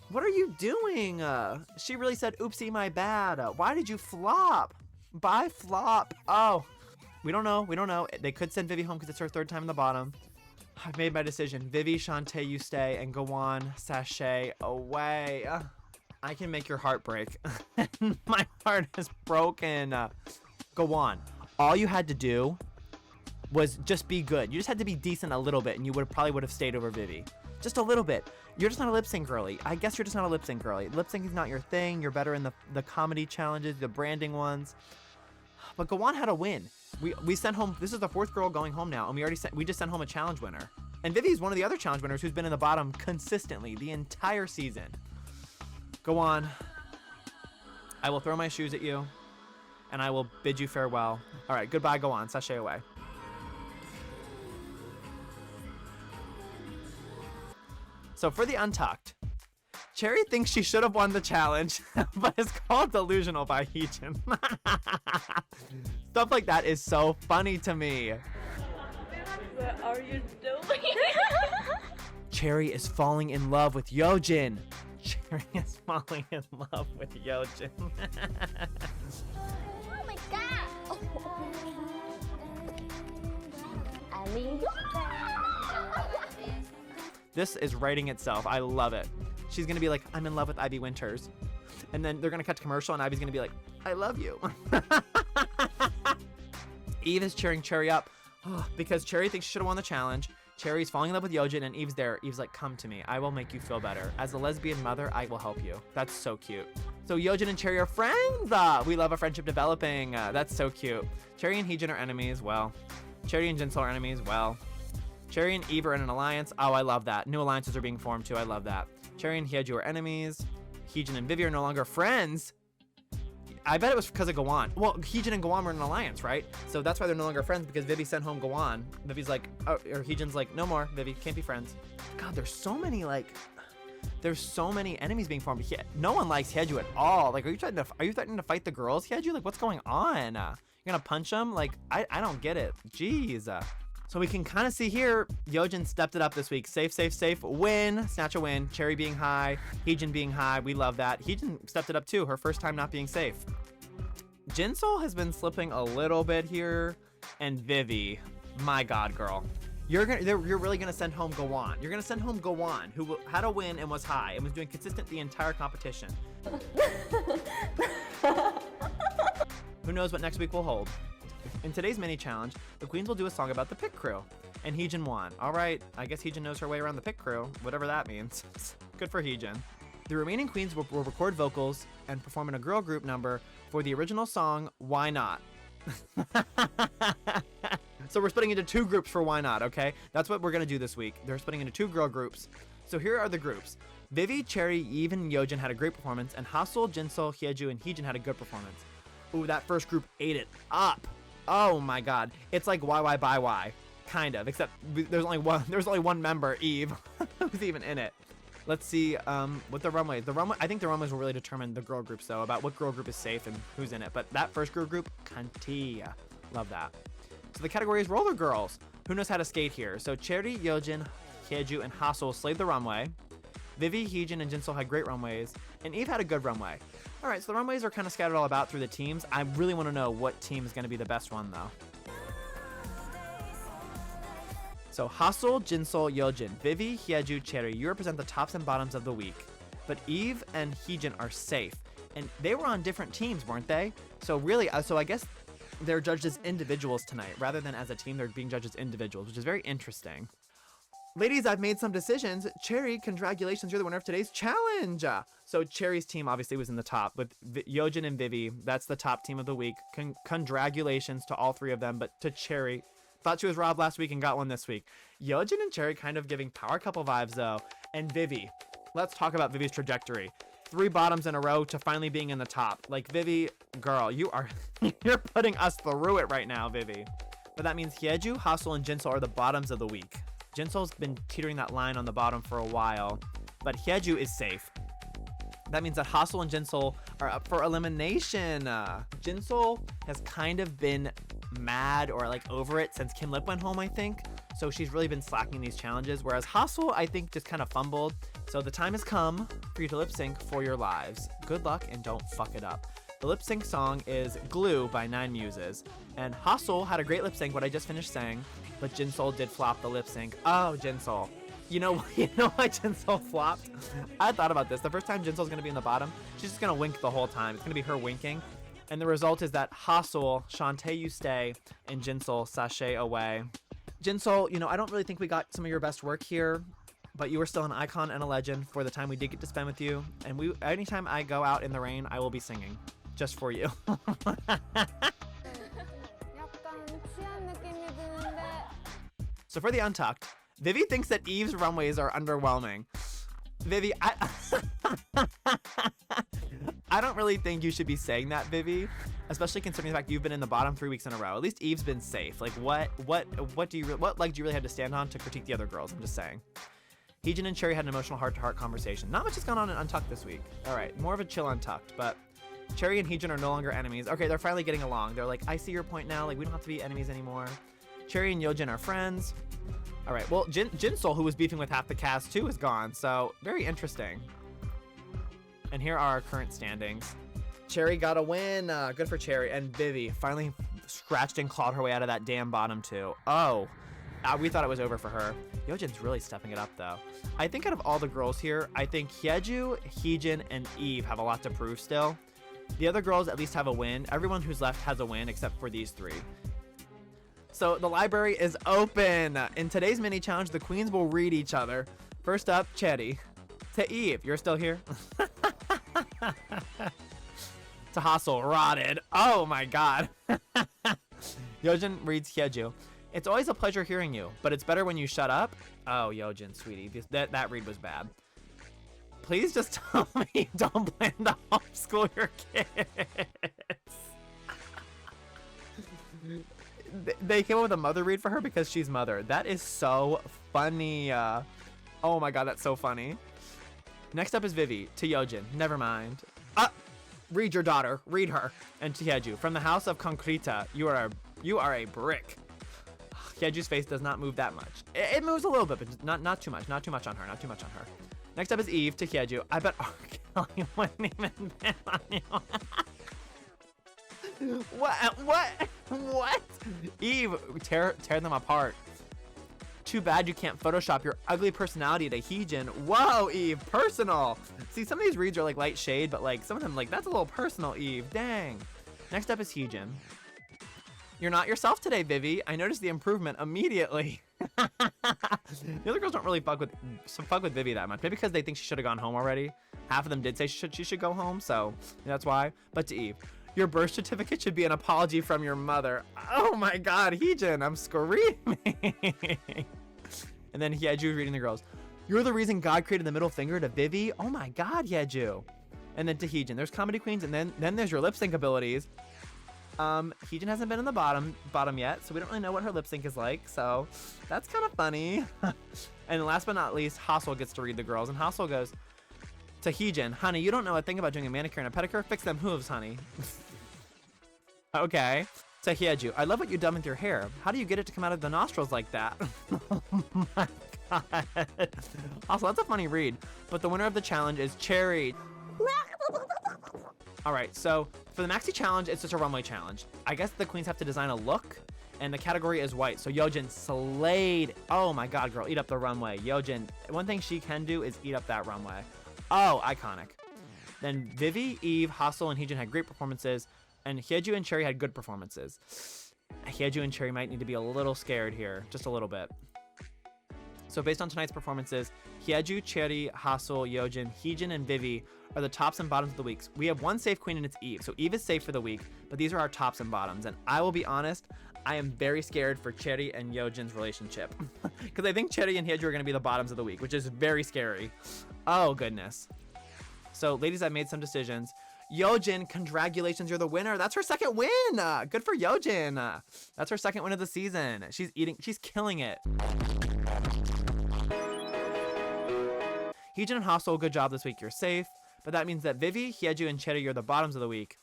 What are you doing? She really said, oopsie, my bad. Why did you flop? Bye, flop. Oh, we don't know. They could send Vivi home because it's her 3rd time in the bottom. I've made my decision. Vivi, Shantae, you stay, and Gowon, sashay away. I can make your heart break. My heart is broken. Gowon, all you had to do was just be good. You just had to be decent a little bit, and you probably would have stayed over Vivi. Just a little bit. You're just not a lip sync girly. I guess you're just not a lip sync girly. Lip sync is not your thing. You're better in the comedy challenges, the branding ones. But Gowon had a win. We sent home. This is the 4th girl going home now, and we just sent home a challenge winner. And Vivi is one of the other challenge winners who's been in the bottom consistently the entire season. Gowon, I will throw my shoes at you, and I will bid you farewell. All right, goodbye, Gowon. Sashay away. So for the untucked, Cherry thinks she should have won the challenge, but is called delusional by Heejin. Stuff like that is so funny to me. What are you doing? Cherry is falling in love with Yeojin. Cherry is falling in love with Yeojin. Oh my god! I mean, This is writing itself. I love it. She's gonna be like, I'm in love with Ivy Winters. And then they're gonna cut to commercial and Ivy's gonna be like, I love you. Eve is cheering Cherry up because Cherry thinks she should have won the challenge. Cherry's falling in love with Yeojin and Eve's there. Eve's like, come to me. I will make you feel better. As a lesbian mother, I will help you. That's so cute. So Yeojin and Cherry are friends. We love a friendship developing. That's so cute. Cherry and Heejin are enemies. Well, Cherry and Jinsol are enemies. Well, Cherry and Eve are in an alliance. Oh, I love that. New alliances are being formed too. I love that. Cherry and Hyeju are enemies. Heejin and Vivi are no longer friends. I bet it was because of Gowon. Well, Heejin and Gowon were in an alliance, right? So that's why they're no longer friends, because Vivi sent home Gowon. Vivi's like, oh, or Heejin's like, no more, Vivi, can't be friends. God, there's so many enemies being formed. No one likes Hyeju at all. Like, are you threatening to fight the girls, Hyeju? Like, what's going on? You're gonna punch them? Like, I don't get it. Jeez. So we can kind of see here, Yeojin stepped it up this week. Safe, safe, safe. Win. Snatch a win. Cherry being high. Heejin being high. We love that. Heejin stepped it up too. Her first time not being safe. Jinsol has been slipping a little bit here. And Vivi, my God, girl. You're really going to send home Gowon. You're going to send home Gowon, who had a win and was high and was doing consistent the entire competition. Who knows what next week will hold? In today's mini challenge, the queens will do a song about the pit crew, and Heejin won. All right, I guess Heejin knows her way around the pit crew, whatever that means. Good for Heejin. The remaining queens will record vocals and perform in a girl group number for the original song, Why Not? So we're splitting into 2 groups for Why Not, okay? That's what we're gonna do this week. They're splitting into 2 girl groups. So here are the groups. Vivi, Cherry, Eve, and Yeojin had a great performance, and Hassel, Jinsol, Hyeju, and Heejin had a good performance. Ooh, that first group ate it up. Oh my God, it's like YY by Y, kind of. Except there's only one member, Eve, who's even in it. Let's see with the runway. I think the runways will really determine the girl groups though, about what girl group is safe and who's in it. But that first girl group, Katya, love that. So the category is roller girls. Who knows how to skate here? So Cherry, Yeojin, Hyeju, and Hassel slayed the runway. Vivi, Heejin, and Jinsol had great runways, and Eve had a good runway. All right, so the runways are kind of scattered all about through the teams. I really want to know what team is going to be the best one, though. So Hassel, Jinsol, Yeojin, Vivi, Hyeju, Cherry, you represent the tops and bottoms of the week. But Eve and Heejin are safe, and they were on different teams, weren't they? So really, so I guess they're judged as individuals tonight. Rather than as a team, they're being judged as individuals, which is very interesting. Ladies, I've made some decisions. Cherry, congratulations, you're the winner of today's challenge. So Cherry's team obviously was in the top with Yeojin and Vivi. That's the top team of the week. Congratulations to all 3 of them, but to Cherry, thought she was robbed last week and got one this week. Yeojin and Cherry kind of giving power couple vibes though. And Vivi, let's talk about Vivi's trajectory. 3 bottoms in a row to finally being in the top. Like Vivi, girl, you're putting us through it right now, Vivi. But that means Hyeju, Hassel, and Jinsol are the bottoms of the week. Jinsol's been teetering that line on the bottom for a while, but Hyeju is safe. That means that Hassel and Jinsol are up for elimination. Jinsol has kind of been mad or like over it since Kim Lip went home, I think. So she's really been slacking these challenges, whereas Hassel, I think, just kind of fumbled. So the time has come for you to lip sync for your lives. Good luck and don't fuck it up. The lip sync song is Glue by 9 Muses. And Hassel had a great lip sync, what I just finished saying. but Jinsol did flop the lip sync. Oh, Jinsol. You know why Jinsol flopped? I thought about this. The first time Jinsol's gonna be in the bottom, she's just gonna wink the whole time. It's gonna be her winking. And the result is that Hassel, Shantae, you stay, and Jinsol, sashay away. Jinsol, you know, I don't really think we got some of your best work here, but you were still an icon and a legend for the time we did get to spend with you. And anytime I go out in the rain, I will be singing, just for you. So for the untucked, Vivi thinks that Eve's runways are underwhelming. Vivi, I don't really think you should be saying that, Vivi, especially considering the fact you've been in the bottom 3 weeks in a row. At least Eve's been safe. Like what leg do you really have to stand on to critique the other girls? I'm just saying. Heejin and Cherry had an emotional heart-to-heart conversation. Not much has gone on in Untucked this week. All right, more of a chill Untucked, but Cherry and Heejin are no longer enemies. Okay, they're finally getting along. They're like, I see your point now. Like, we don't have to be enemies anymore. Cherry and Yeojin are friends. All right, well, Jinsol, who was beefing with half the cast too, is gone, so very interesting. And here are our current standings. Cherry got a win. Good for Cherry. And Vivi finally scratched and clawed her way out of that damn bottom 2. Oh, we thought it was over for her. Yeojin's really stepping it up, though. I think out of all the girls here, I think Hyeju, Heejin, and Eve have a lot to prove still. The other girls at least have a win. Everyone who's left has a win except for these 3. So the library is open. In today's mini challenge, the queens will read each other. First up, Chetty. To Eve, you're still here? To Hassel, rotted. Oh my god. Yeojin reads Hyeju. It's always a pleasure hearing you, but it's better when you shut up. Oh, Yeojin, sweetie, that read was bad. Please just tell me you don't plan to homeschool your kids. They came up with a mother read for her because she's mother. That is so funny. Oh my god, that's so funny. Next up is Vivi. To Yeojin. Never mind. Read your daughter. Read her. And to Hyeju. From the house of Concreta, you are a brick. Hyeju's face does not move that much. It moves a little bit, but not too much. Not too much on her. Not too much on her. Next up is Eve. To Hyeju. I bet R. Kelly wouldn't even been on you. What? Eve, tear them apart. Too bad you can't Photoshop your ugly personality to Heejin. Whoa, Eve, personal. See, some of these reads are like light shade, but like some of them, like, that's a little personal, Eve. Dang. Next up is Heejin. You're not yourself today, Vivi. I noticed the improvement immediately. The other girls don't really fuck with Vivi that much. Maybe because they think she should have gone home already. Half of them did say she should go home, so that's why. But to Eve. Your birth certificate should be an apology from your mother. Oh my god, Heejin, I'm screaming. And then Hyeju reading the girls. You're the reason God created the middle finger to Vivi. Oh my god, Hyeju. And then to Heejin. There's comedy queens, and then there's your lip sync abilities. Heejin hasn't been in the bottom yet, so we don't really know what her lip sync is like, so that's kind of funny. And last but not least, Hassel gets to read the girls, and Hassel goes to Heejin, honey, you don't know a thing about doing a manicure and a pedicure? Fix them hooves, honey. Okay. To Hyeju, I love what you've done with your hair. How do you get it to come out of the nostrils like that? Oh my god. Also, that's a funny read, but the winner of the challenge is Cherry. All right, so for the maxi challenge, it's just a runway challenge. I guess the queens have to design a look, and the category is white. So Yeojin slayed. Oh my god, girl, eat up the runway. Yeojin, one thing she can do is eat up that runway. Oh, iconic. Then Vivi, Eve, Hassel, and Heejin had great performances, and Hyeju and Cherry had good performances. Hyeju and Cherry might need to be a little scared here, just a little bit. So based on tonight's performances, Hyeju, Cherry, Hassel, Yeojin, Heejin, and Vivi are the tops and bottoms of the weeks. We have one safe queen, and it's Eve. So Eve is safe for the week, but these are our tops and bottoms. And I will be honest, I am very scared for Cherry and Yeojin's relationship. Because I think Cherry and Hyeju are going to be the bottoms of the week, which is very scary. Oh, goodness. So, ladies, I've made some decisions. Yeojin, congratulations, you're the winner. That's her second win. Good for Yeojin. That's her second win of the season. She's killing it. Heejin and Hassel, good job this week. You're safe. But that means that Vivi, Hyeju, and Cherry are the bottoms of the week.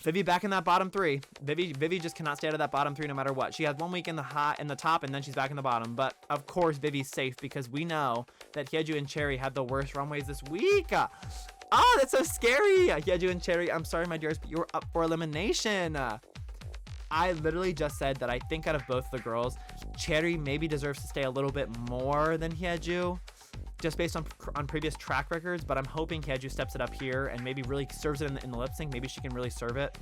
Vivi back in that bottom 3. Vivi just cannot stay out of that bottom 3 no matter what. She has 1 week in the top, and then she's back in the bottom. But of course, Vivi's safe because we know that Hyeju and Cherry had the worst runways this week. Oh, that's so scary. Hyeju and Cherry, I'm sorry, my dears, but you're up for elimination. I literally just said that I think out of both the girls, Cherry maybe deserves to stay a little bit more than Hyeju, just based on previous track records, but I'm hoping Hyeju steps it up here and maybe really serves it in the lip sync. Maybe she can really serve it.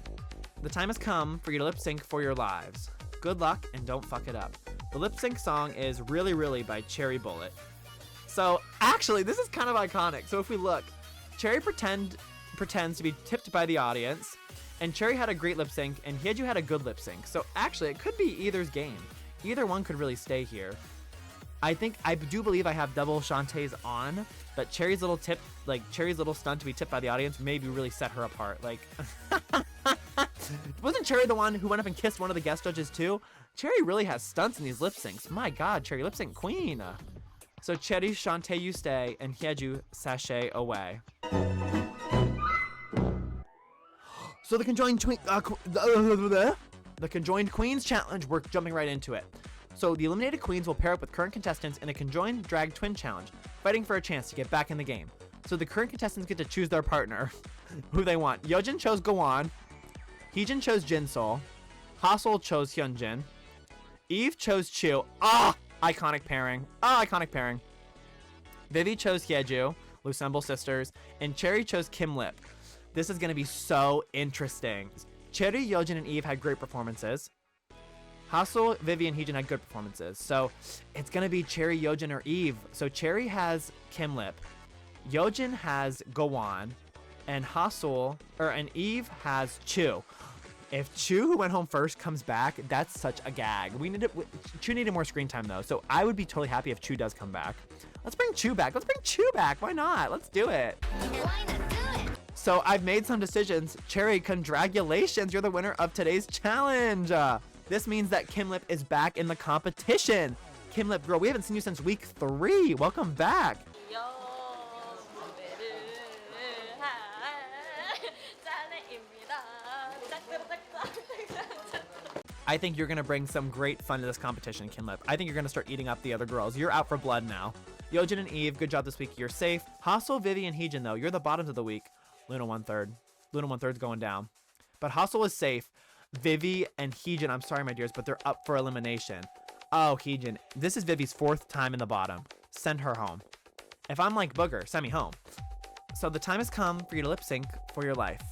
The time has come for you to lip sync for your lives. Good luck and don't fuck it up. The lip sync song is Really Really by Cherry Bullet. So actually, this is kind of iconic. So if we look, Cherry pretends to be tipped by the audience, and Cherry had a great lip sync, and Hyeju had a good lip sync. So actually, it could be either's game. Either one could really stay here. I do believe I have double Shantae's on, but Cherry's little tip, like Cherry's little stunt to be tipped by the audience, maybe really set her apart. Like, wasn't Cherry the one who went up and kissed one of the guest judges too? Cherry really has stunts in these lip syncs. My God, Cherry lip sync queen. So Cherry, Shantae, you stay, and Hyeju, sashay away. So the Conjoined Queens challenge, we're jumping right into it. So the eliminated queens will pair up with current contestants in a conjoined drag twin challenge, fighting for a chance to get back in the game. So the current contestants get to choose their partner, who they want. Yeojin chose Gowon, Heejin chose Jinsol, Hassel chose Hyunjin, Eve chose Chu. Iconic pairing. Iconic pairing. Vivi chose Hyeju, Lucemble sisters, and Cherry chose Kim Lip. This is going to be so interesting. Cherry, Yeojin, and Eve had great performances. Hassel, Vivi, and Heejin had good performances. So it's going to be Cherry, Yeojin, or Eve. So Cherry has Kim Lip. Yeojin has Gowon. And and Eve has Chu. If Chu, who went home first, comes back, that's such a gag. Chu needed more screen time, though. So I would be totally happy if Chu does come back. Let's bring Chu back. Why not? Let's do it. So I've made some decisions. Cherry, congratulations. You're the winner of today's challenge. This means that Kim Lip is back in the competition. Kim Lip, girl, we haven't seen you since week 3. Welcome back. I think you're going to bring some great fun to this competition, Kim Lip. I think you're going to start eating up the other girls. You're out for blood now. Yeojin and Eve, good job this week. You're safe. Hassel, Vivi, and Heejin, though, you're the bottoms of the week. Luna 1/3. Luna 1/3's going down. But Hassel is safe. Vivi and Heejin, I'm sorry, my dears, but they're up for elimination. Oh, Heejin. This is Vivi's 4th time in the bottom. Send her home. If I'm like Booger, send me home. So the time has come for you to lip sync for your life.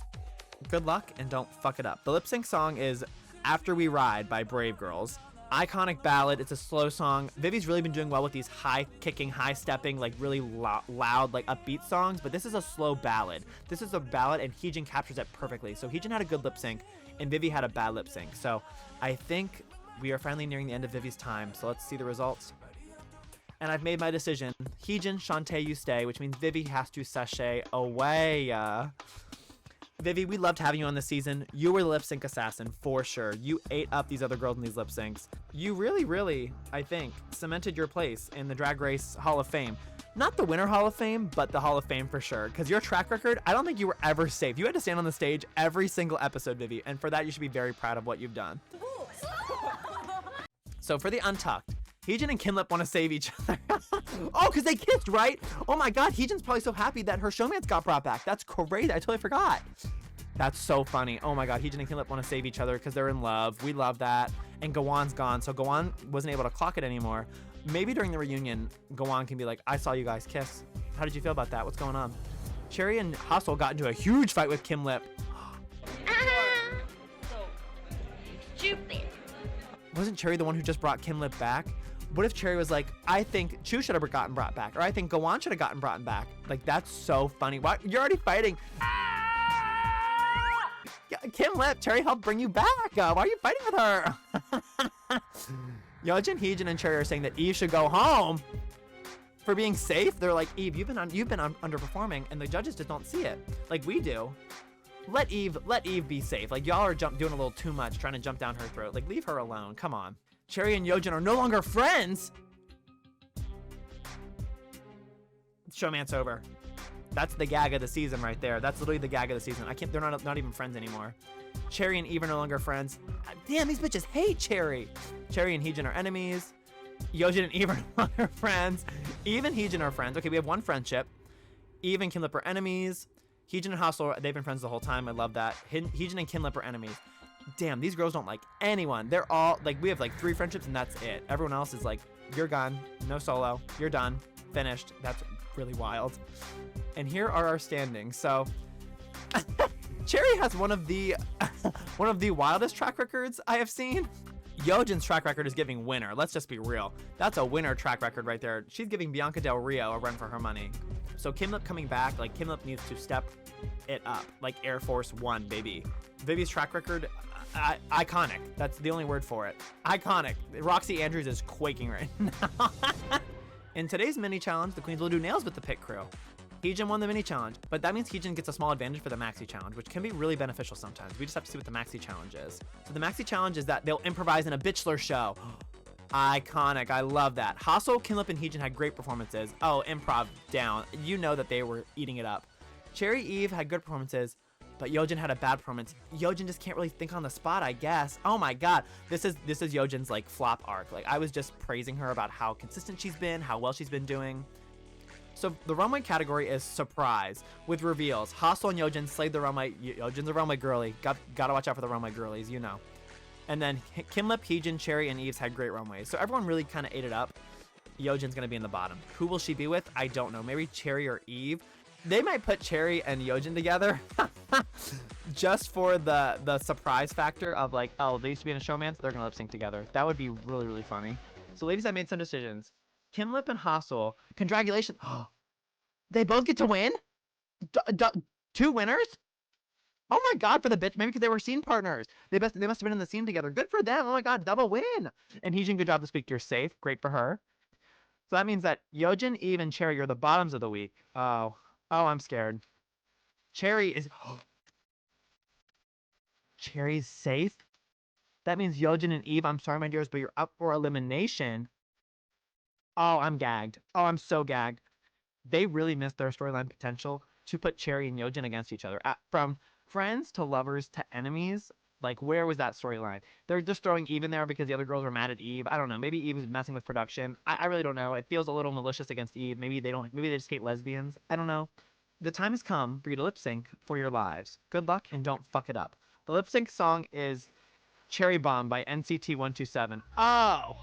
Good luck and don't fuck it up. The lip sync song is After We Ride by Brave Girls. Iconic ballad. It's a slow song. Vivi's really been doing well with these high-kicking, high-stepping, like really loud, like upbeat songs, but this is a slow ballad. This is a ballad, and Heejin captures it perfectly. So Heejin had a good lip sync, and Vivi had a bad lip sync. So I think we are finally nearing the end of Vivi's time. So let's see the results. And I've made my decision. Heejin, Shantae, you stay, which means Vivi has to sashay away. Vivi, we loved having you on this season. You were the lip sync assassin for sure. You ate up these other girls in these lip syncs. You really, really, I think, cemented your place in the Drag Race Hall of Fame. Not the Winner Hall of Fame, but the Hall of Fame for sure. Because your track record, I don't think you were ever safe. You had to stand on the stage every single episode, Vivi. And for that, you should be very proud of what you've done. So for the Untucked, Heejin and Kim Lip want to save each other. Oh, because they kissed, right? Oh my God, Heejin's probably so happy that her showmance got brought back. That's crazy. I totally forgot. That's so funny. Oh my God, Heejin and Kim Lip want to save each other because they're in love. We love that. And Gowon's gone, so Gowon wasn't able to clock it anymore. Maybe during the reunion, Gowon can be like, I saw you guys kiss. How did you feel about that? What's going on? Cherry and Hassel got into a huge fight with Kim Lip. Stupid. Wasn't Cherry the one who just brought Kim Lip back? What if Cherry was like, I think Chu should have gotten brought back, or I think Gowon should have gotten brought back? Like, that's so funny. Why? You're already fighting. Kim Lip, Cherry helped bring you back. Why are you fighting with her? Yeojin, Heejin, and Cherry are saying that Eve should go home for being safe. They're like, Eve, you've been underperforming, and the judges just don't see it like we do. Let Eve be safe. Like, y'all are doing a little too much, trying to jump down her throat. Like, leave her alone. Come on. Cherry and Yeojin are no longer friends. Showmance over. That's the gag of the season right there. That's literally the gag of the season. They're not even friends anymore. Cherry and Eve are no longer friends. Damn, these bitches hate Cherry. Cherry and Heejin are enemies. Yeojin and Eve are no longer friends. Eve and Heejin are friends. Okay, we have one friendship. Eve and Kim Lip are enemies. Heejin and Hassel, they've been friends the whole time. I love that. Heejin and Kim Lip are enemies. damn, these girls don't like anyone. They're all, like, we have like 3 friendships and that's it. Everyone else is like, you're gone, no solo, you're done, finished. That's really wild. And here are our standings. So Cherry has one of the wildest track records I have seen. Yeojin's track record is giving winner. Let's just be real. That's a winner track record right there. She's giving Bianca Del Rio a run for her money. So Kim Lip coming back, like Kim Lip needs to step it up, like Air Force One, baby. Vivi's track record, iconic. That's the only word for it. Iconic. Roxy Andrews is quaking right now. In today's mini challenge, the queens will do nails with the pit crew. Heejin won the mini challenge, but that means Heejin gets a small advantage for the maxi challenge, which can be really beneficial sometimes. We just have to see what the maxi challenge is. So the maxi challenge is that they'll improvise in a Bitchelor show. Iconic. I love that. Hostel, Kinlip, and Heejin had great performances. Oh, improv down. You know that they were eating it up. Cherry Eve had good performances, but Yeojin had a bad performance. Yeojin just can't really think on the spot, I guess. Oh my god. This is Yeojin's like flop arc. Like I was just praising her about how consistent she's been, how well she's been doing. So the runway category is surprise with reveals. Hostel and Yeojin slayed the runway. Yeojin's a runway girly. Gotta watch out for the runway girlies, you know. And then Kinlip, Heejin, Cherry, and Eves had great runways. So everyone really kind of ate it up. Yeojin's gonna be in the bottom. Who will she be with? I don't know. Maybe Cherry or Eve. They might put Cherry and Yeojin together just for the surprise factor of like, oh, they used to be in a showman, so they're gonna lip sync together. That would be really, really funny. So ladies, I made some decisions. Kinlip and Hostel, congratulations. They both get to win? 2 winners? Oh my god, for the bitch, maybe because they were scene partners. They must have been in the scene together. Good for them. Oh my god, double win. And Heejin, good job this week. You're safe. Great for her. So that means that Yeojin, Eve, and Cherry are the bottoms of the week. Oh, I'm scared. Cherry is... Cherry's safe? That means Yeojin and Eve, I'm sorry, my dears, but you're up for elimination. Oh, I'm gagged. Oh, I'm so gagged. They really missed their storyline potential to put Cherry and Yeojin against each other. From friends to lovers to enemies, like where was that storyline? They're just throwing Eve in there because the other girls were mad at Eve. I don't know. Maybe Eve is messing with production. I really don't know. It feels a little malicious against Eve. Maybe they just hate lesbians. I don't know. The time has come for you to lip sync for your lives. Good luck and don't fuck it up. The lip sync song is Cherry Bomb by NCT 127. Oh,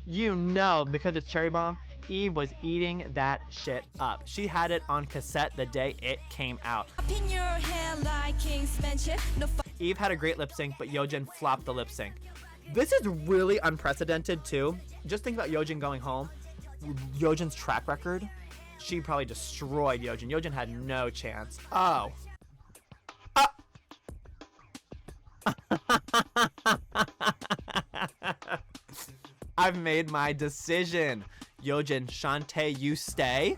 you know, because it's Cherry Bomb, Eve was eating that shit up. She had it on cassette the day it came out. Eve had a great lip sync, but Yeojin flopped the lip sync. This is really unprecedented too. Just think about Yeojin going home. Yeojin's track record, she probably destroyed Yeojin. Yeojin had no chance. Oh. I've made my decision. Yeojin, Shantae, you stay.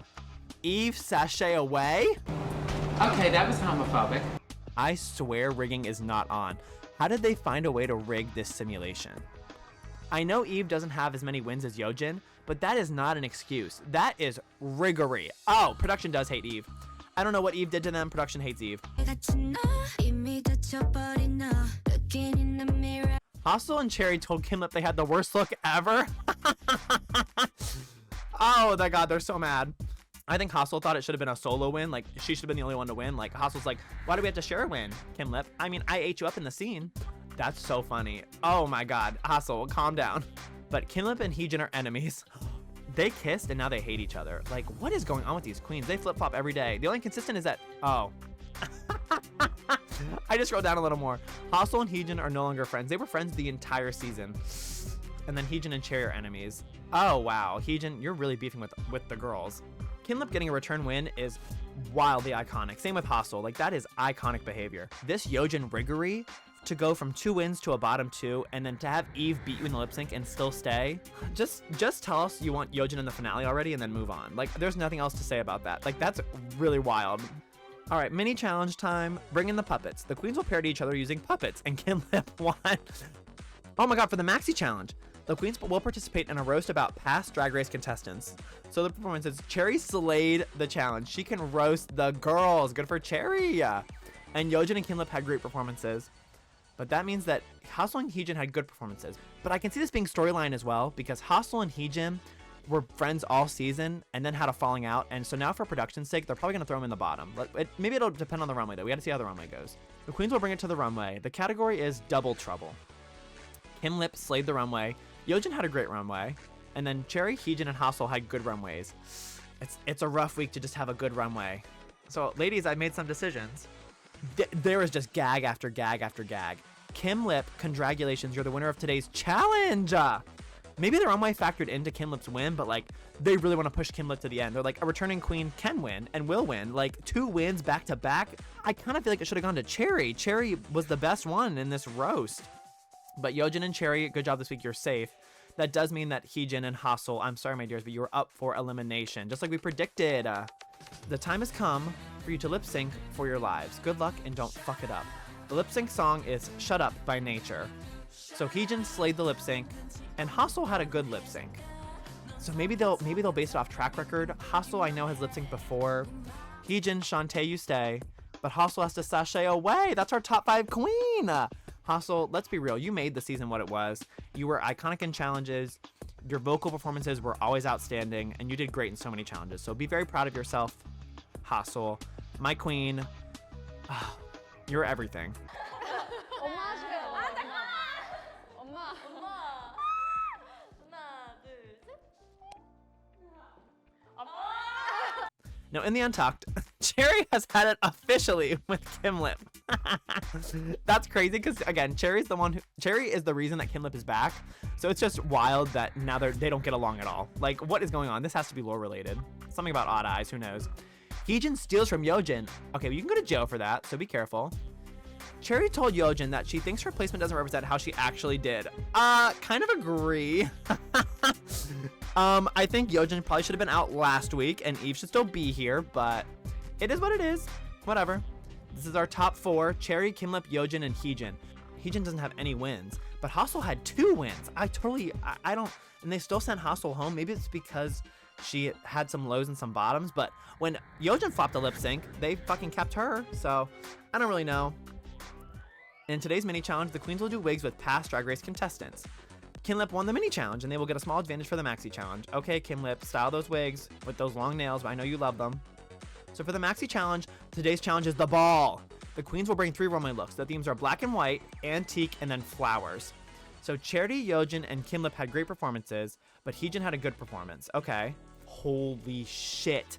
Eve, sashay away. Okay, that was homophobic. I swear rigging is not on. How did they find a way to rig this simulation? I know Eve doesn't have as many wins as Yeojin, but that is not an excuse. That is riggery. Oh, production does hate Eve. I don't know what Eve did to them. Production hates Eve. Hostel and Cherry told Kinlip they had the worst look ever. Oh my god, they're so mad. I think Hostel thought it should have been a solo win. Like, she should have been the only one to win. Like, Hostel's like, why do we have to share a win, Kinlip? I mean, I ate you up in the scene. That's so funny. Oh my god, Hostel, calm down. But Kinlip and Heejin are enemies. They kissed and now they hate each other. Like, what is going on with these queens? They flip-flop every day. The only consistent is that, oh. I just wrote down a little more. Hostel and Heejin are no longer friends. They were friends the entire season. And then Heejin and Cherry are enemies. Oh, wow. Heejin, you're really beefing with the girls. Kinlip getting a return win is wildly iconic. Same with Hostel. Like, that is iconic behavior. This Yeojin riggery to go from 2 wins to a bottom 2 and then to have Eve beat you in the lip sync and still stay. Just tell us you want Yeojin in the finale already and then move on. Like, there's nothing else to say about that. Like, that's really wild. All right, mini challenge time. Bring in the puppets. The queens will pair to each other using puppets, and Kinlip won. Oh my god, for the maxi challenge, the queens will participate in a roast about past Drag Race contestants. So the performance is Cherry slayed the challenge. She can roast the girls. Good for Cherry. And Yeojin and Kinlip had great performances. But that means that Hostel and Heejin had good performances. But I can see this being storyline as well, because Hostel and Heejin, were friends all season and then had a falling out. And so now for production's sake, they're probably going to throw them in the bottom. Maybe it'll depend on the runway, though. We got to see how the runway goes. The queens will bring it to the runway. The category is double trouble. Kim Lip slayed the runway. Yeojin had a great runway. And then Cherry, Heejin, and Hostel had good runways. It's a rough week to just have a good runway. So, ladies, I've made some decisions. There is just gag after gag after gag. Kim Lip, congratulations, you're the winner of today's challenge. Maybe the runway factored into Kim Lip's win, but like they really want to push Kim Lip to the end. They're like, a returning queen can win and will win. Like 2 wins back to back. I kind of feel like it should have gone to Cherry. Cherry was the best one in this roast. But Yeojin and Cherry, good job this week. You're safe. That does mean that Heejin and Hostel, I'm sorry, my dears, but you were up for elimination, just like we predicted. The time has come for you to lip sync for your lives. Good luck and don't fuck it up. The lip sync song is Shut Up by Nature. So Heejin slayed the lip sync, and Hostel had a good lip sync. So maybe they'll base it off track record. Hostel I know has lip synced before. Heejin, Shantae, you stay, but Hostel has to sashay away. That's our top 5 queen. Hostel, let's be real. You made the season what it was. You were iconic in challenges. Your vocal performances were always outstanding, and you did great in so many challenges. So be very proud of yourself, Hostel. My queen, you're everything. Now, in the Untucked, Cherry has had it officially with Kim Lip. That's crazy because, again, Cherry is the reason that Kim Lip is back. So it's just wild that now they don't get along at all. Like, what is going on? This has to be lore related. Something about odd eyes, who knows? Heejin steals from Yeojin. Okay, well, you can go to jail for that, so be careful. Cherry told Yeojin that she thinks her placement doesn't represent how she actually did. Kind of agree. I think Yeojin probably should have been out last week, and Eve should still be here, but it is what it is. Whatever. This is our top 4. Cherry, Kim Lip, Yeojin, and Heejin. Heejin doesn't have any wins, but Hostel had 2 wins. I don't, and they still sent Hostel home. Maybe it's because she had some lows and some bottoms, but when Yeojin flopped a lip sync, they fucking kept her, so I don't really know. In today's mini challenge, the queens will do wigs with past Drag Race contestants. Kim Lip won the mini challenge, and they will get a small advantage for the maxi challenge. Okay, Kim Lip, style those wigs with those long nails, but I know you love them. So for the maxi challenge, today's challenge is the ball. The queens will bring 3 runway looks. The themes are black and white, antique, and then flowers. So Charity, Yeojin, and Kim Lip had great performances, but Heejin had a good performance. Okay. Holy shit.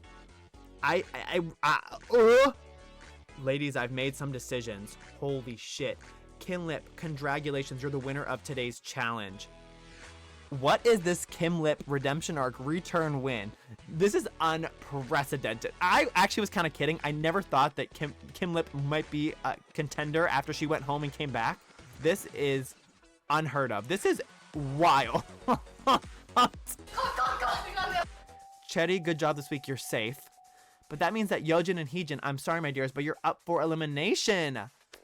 Ladies, I've made some decisions. Holy shit. Kim Lip, congratulations, you're the winner of today's challenge. What is this Kim Lip redemption arc return win? This is unprecedented. I actually was kind of kidding. I never thought that Kim Lip might be a contender after she went home and came back. This is unheard of. This is wild. Chetty, good job this week. You're safe. But that means that Yeojin and Heejin, I'm sorry, my dears, but you're up for elimination.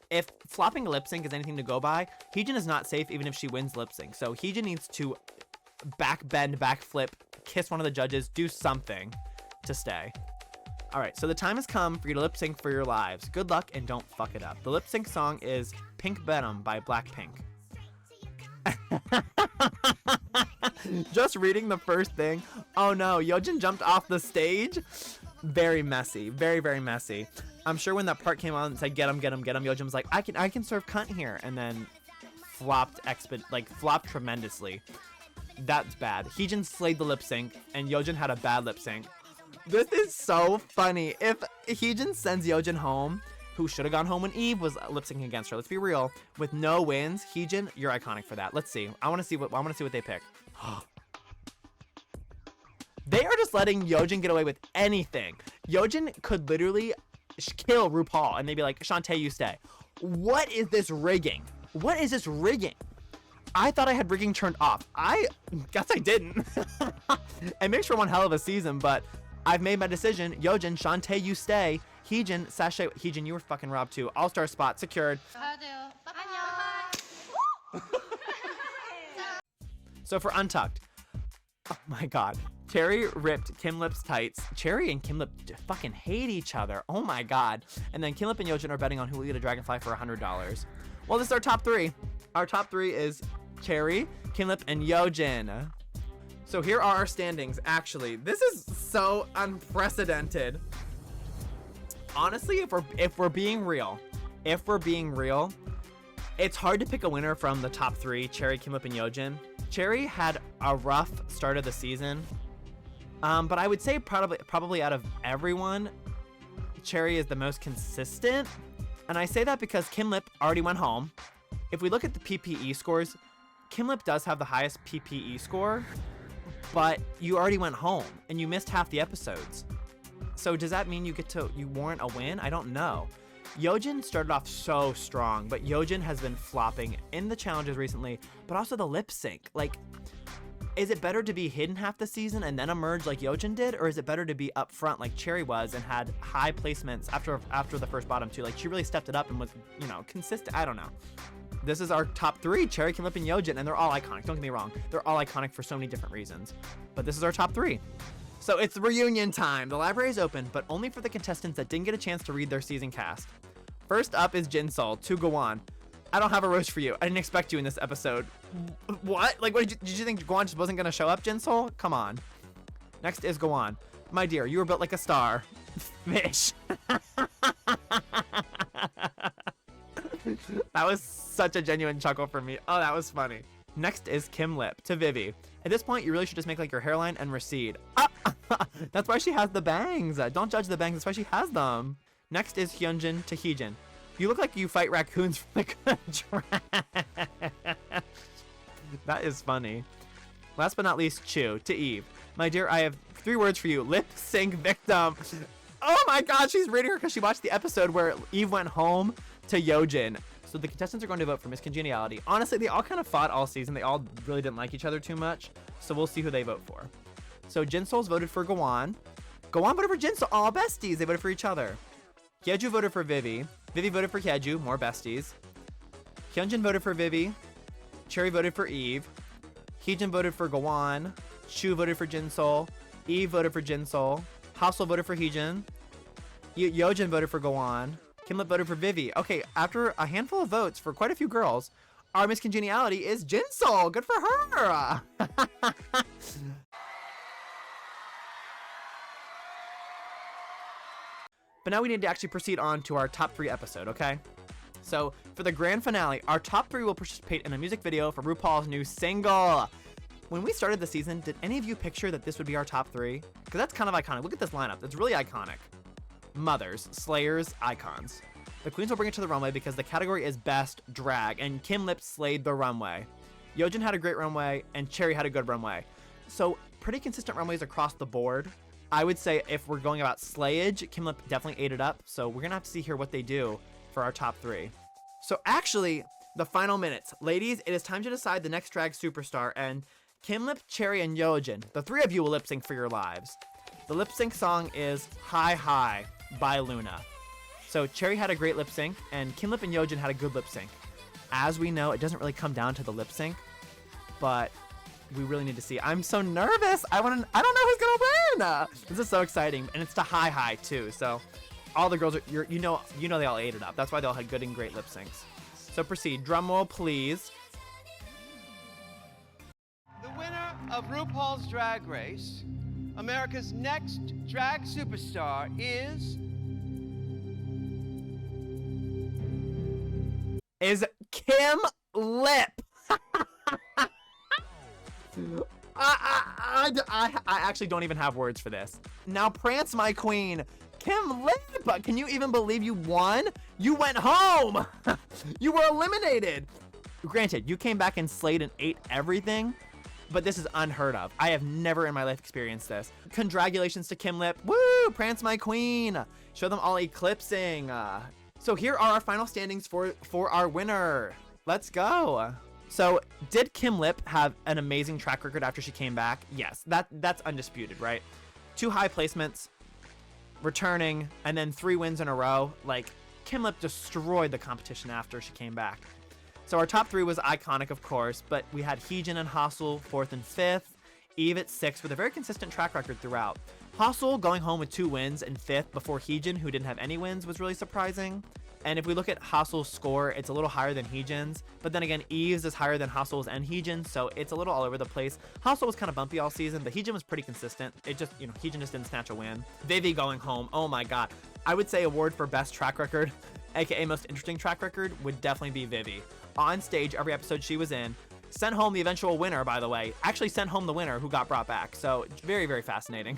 If flopping a lip sync is anything to go by, Heejin is not safe even if she wins lip sync. So Heejin needs to back bend, back flip, kiss one of the judges, do something to stay. All right, so the time has come for you to lip sync for your lives. Good luck and don't fuck it up. The lip sync song is Pink Venom by Blackpink. Just reading the first thing. Oh no, Yeojin jumped off the stage. Very messy, very, very messy. I'm sure when that part came on and said, get him, get him, get him, Yeojin was like, I can serve cunt here. And then flopped tremendously. That's bad. Heejin slayed the lip sync and Yeojin had a bad lip sync. This is so funny. If Heejin sends Yeojin home, who should have gone home when Eve was lip syncing against her, let's be real, with no wins, Heejin, you're iconic for that. Let's see. I want to see what they pick. They are just letting Yeojin get away with anything. Yeojin could literally kill RuPaul and they'd be like, Shantae, you stay. What is this rigging? What is this rigging? I thought I had rigging turned off. I guess I didn't. It makes for one hell of a season, but I've made my decision. Yeojin, Shantae, you stay. Heejin, sashay. Heejin, you were fucking robbed too. All-star spot secured. So for Untucked, oh my god. Cherry ripped Kim Lip's tights. Cherry and Kim Lip fucking hate each other. Oh my god. And then Kim Lip and Yeojin are betting on who will get a dragonfly for $100. Well, this is our top 3. Our top 3 is Cherry, Kim Lip, and Yeojin. So here are our standings. Actually, this is so unprecedented. Honestly, if we're being real, it's hard to pick a winner from the top 3, Cherry, Kimlip, and Yeojin. Cherry had a rough start of the season, but I would say probably out of everyone, Cherry is the most consistent. And I say that because Kimlip already went home. If we look at the PPE scores, Kimlip does have the highest PPE score, but you already went home and you missed half the episodes. So does that mean you warrant a win? I don't know. Yeojin started off so strong, but Yeojin has been flopping in the challenges recently, but also the lip sync. Like, is it better to be hidden half the season and then emerge like Yeojin did, or is it better to be up front like Cherry was and had high placements after the first bottom 2? Like, she really stepped it up and was, you know, consistent. I don't know. This is our top 3, Cherry, Kimlip, and Yeojin, and they're all iconic. Don't get me wrong. They're all iconic for so many different reasons. But this is our top 3. So it's reunion time. The library is open, but only for the contestants that didn't get a chance to read their season cast. First up is Jinsol to Gowon. I don't have a rose for you. I didn't expect you in this episode. What? Like, what did you think Gowon just wasn't gonna show up, Jinsol? Come on. Next is Gowon. My dear, you were built like a star. Fish. That was such a genuine chuckle for me. Oh, that was funny. Next is Kimlip to Vivi. At this point, you really should just make like your hairline and recede. That's why she has the bangs. Don't judge the bangs. That's why she has them. Next is Hyunjin to Heejin. You look like you fight raccoons from the contract. That is funny. Last but not least, Chu to Eve. My dear, I have 3 words for you. Lip sync victim. Oh my god, she's reading her because she watched the episode where Eve went home to Yeojin. So the contestants are going to vote for Miss Congeniality. Honestly, they all kind of fought all season. They all really didn't like each other too much. So we'll see who they vote for. So Jinsol's voted for Gowon. Gowon voted for Jinsol. All besties. They voted for each other. Kyeju voted for Vivi. Vivi voted for Kyeju. More besties. Hyunjin voted for Vivi. Cherry voted for Eve. Heejin voted for Gowon. Chu voted for Jinsol. Eve voted for Jinsol. Hassel voted for Heejin. Yeojin voted for Gowon. Kimlip voted for Vivi. Okay, after a handful of votes for quite a few girls, our Miss Congeniality is Jinsol. Good for her. But now we need to actually proceed on to our top 3 episode, okay? So for the grand finale, our top 3 will participate in a music video for RuPaul's new single. When we started the season, did any of you picture that this would be our top 3? Because that's kind of iconic. Look at this lineup. It's really iconic. Mothers, slayers, icons. The queens will bring it to the runway because the category is best drag, and Kimlip slayed the runway. Yeojin had a great runway, and Cherry had a good runway. So pretty consistent runways across the board. I would say if we're going about slayage, Kimlip definitely ate it up. So we're gonna have to see here what they do for our top 3. So actually, the final minutes. Ladies, it is time to decide the next drag superstar, and Kimlip, Cherry, and Yeojin, the 3 of you will lip sync for your lives. The lip sync song is Hi Hi by LOONA. So Cherry had a great lip sync, and Kimlip and Yeojin had a good lip sync. As we know, it doesn't really come down to the lip sync, but we really need to see. I'm so nervous. I don't know who's gonna win. This is so exciting, and it's to Hi Hi too. So all the girls are, you know they all ate it up. That's why they all had good and great lip syncs. So proceed. Drum roll, please. The winner of RuPaul's Drag Race, America's next drag superstar, is Kimlip. I actually don't even have words for this. Now prance, my queen. Kimlip, can you even believe you won? You went home. You were eliminated. Granted, you came back and slayed and ate everything, but this is unheard of. I have never in my life experienced this. Congratulations to Kimlip. Woo, prance, my queen. Show them all eclipsing. So here are our final standings for our winner. Let's go. So did Kimlip have an amazing track record after she came back? Yes, that's undisputed, right? 2 high placements, returning, and then 3 wins in a row. Like, Kimlip destroyed the competition after she came back. So our top 3 was iconic, of course, but we had Heejin and Hassel 4th and 5th, Eve at 6th with a very consistent track record throughout. Hassel going home with 2 wins and 5th before Heejin, who didn't have any wins, was really surprising. And if we look at Hasel's score, it's a little higher than Heejin's. But then again, Eve's is higher than Hasel's and Heejin's, so it's a little all over the place. Hasel was kind of bumpy all season, but Heejin was pretty consistent. It just, you know, Heejin just didn't snatch a win. Vivi going home, oh my god. I would say award for best track record, aka most interesting track record, would definitely be Vivi. On stage, every episode she was in, sent home the eventual winner, by the way. Actually sent home the winner who got brought back, so very, very fascinating.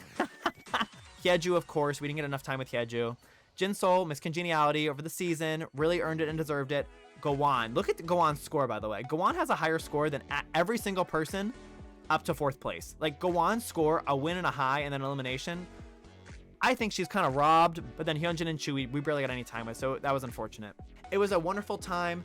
Hyeju, of course, we didn't get enough time with Hyeju. Jinsol, Miss Congeniality over the season, really earned it and deserved it. Gowon, look at Gowon's score, by the way. Gowon has a higher score than every single person up to 4th place. Like, Gowon's score, a win and a high and then elimination, I think she's kind of robbed, but then Hyunjin and Chewy, we barely got any time with, so that was unfortunate. It was a wonderful time.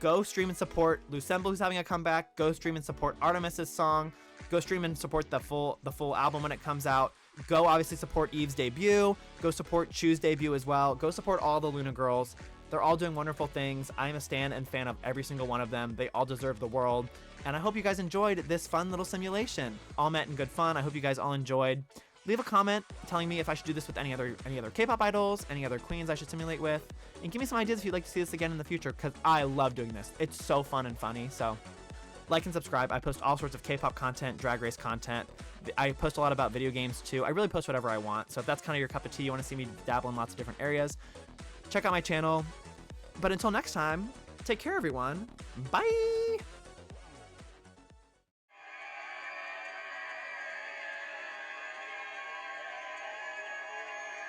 Go stream and support Lucemble, who's having a comeback. Go stream and support Artemis's song. Go stream and support the full album when it comes out. Go obviously support Eve's debut. Go support Chu's debut as well. Go support all the LOONA girls. They're all doing wonderful things. I am a stan and fan of every single one of them. They all deserve the world. And I hope you guys enjoyed this fun little simulation. All meant in good fun. I hope you guys all enjoyed. Leave a comment telling me if I should do this with any other K-pop idols, any other queens I should simulate with. And give me some ideas if you'd like to see this again in the future, because I love doing this. It's so fun and funny. So like and subscribe. I post all sorts of K-pop content, drag race content. I post a lot about video games too. I really post whatever I want. So if that's kind of your cup of tea, you want to see me dabble in lots of different areas, check out my channel. But until next time, take care everyone. Bye!